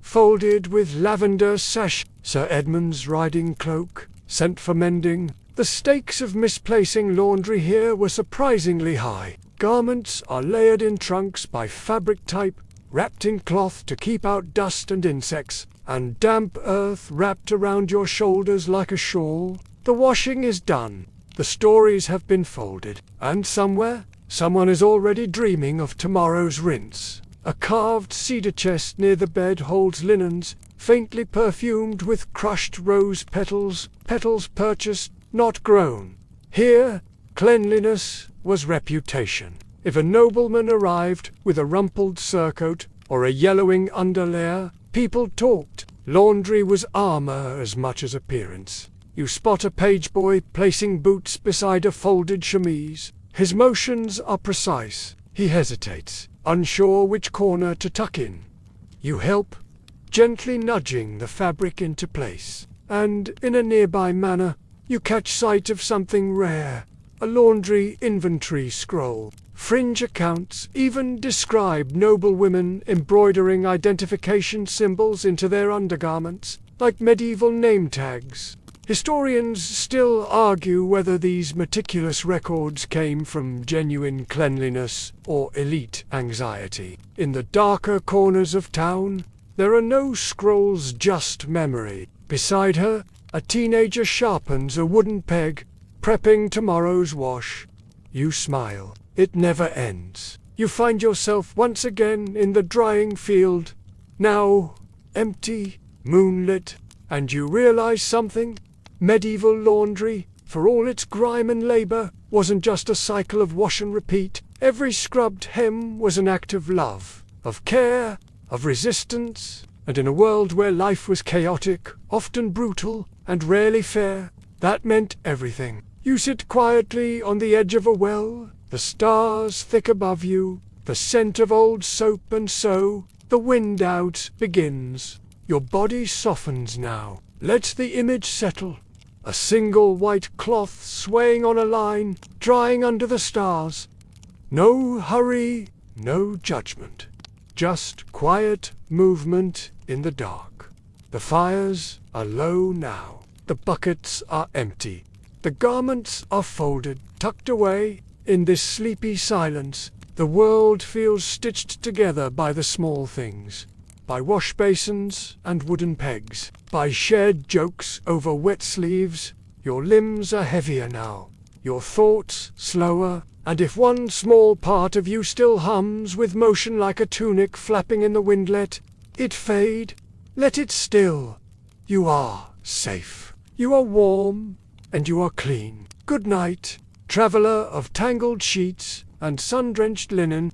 folded with lavender sash, Sir Edmund's riding cloak, sent for mending. The stakes of misplacing laundry here were surprisingly high. Garments are layered in trunks by fabric type, wrapped in cloth to keep out dust and insects, and damp earth wrapped around your shoulders like a shawl. The washing is done. The stories have been folded, and somewhere, someone is already dreaming of tomorrow's rinse. A carved cedar chest near the bed holds linens, faintly perfumed with crushed rose petals, petals purchased, not grown. Here, cleanliness was reputation. If a nobleman arrived with a rumpled surcoat or a yellowing underlayer, people talked. Laundry was armor as much as appearance. You spot a page boy placing boots beside a folded chemise. His motions are precise. He hesitates, unsure which corner to tuck in. You help, gently nudging the fabric into place. And in a nearby manor, you catch sight of something rare. A laundry inventory scroll. Fringe accounts even describe noblewomen embroidering identification symbols into their undergarments, like medieval name tags. Historians still argue whether these meticulous records came from genuine cleanliness or elite anxiety. In the darker corners of town, there are no scrolls, just memory. Beside her, a teenager sharpens a wooden peg, prepping tomorrow's wash. You smile. It never ends. You find yourself once again in the drying field, now empty, moonlit, and you realize something. Medieval laundry, for all its grime and labor, wasn't just a cycle of wash and repeat. Every scrubbed hem was an act of love, of care, of resistance, and in a world where life was chaotic, often brutal, and rarely fair, that meant everything. You sit quietly on the edge of a well, the stars thick above you, the scent of old soap and so, the wind out begins. Your body softens now. Let the image settle. A single white cloth swaying on a line, drying under the stars. No hurry, no judgment. Just quiet movement in the dark. The fires are low now. The buckets are empty. The garments are folded, tucked away. In this sleepy silence, The world feels stitched together by the small things, by wash basins and wooden pegs, by shared jokes over wet sleeves. Your limbs are heavier now, your thoughts slower, and if one small part of you still hums with motion like a tunic flapping in the wind, let it fade, let it still. You are safe, you are warm, and you are clean. Good night, traveller of tangled sheets and sun-drenched linen.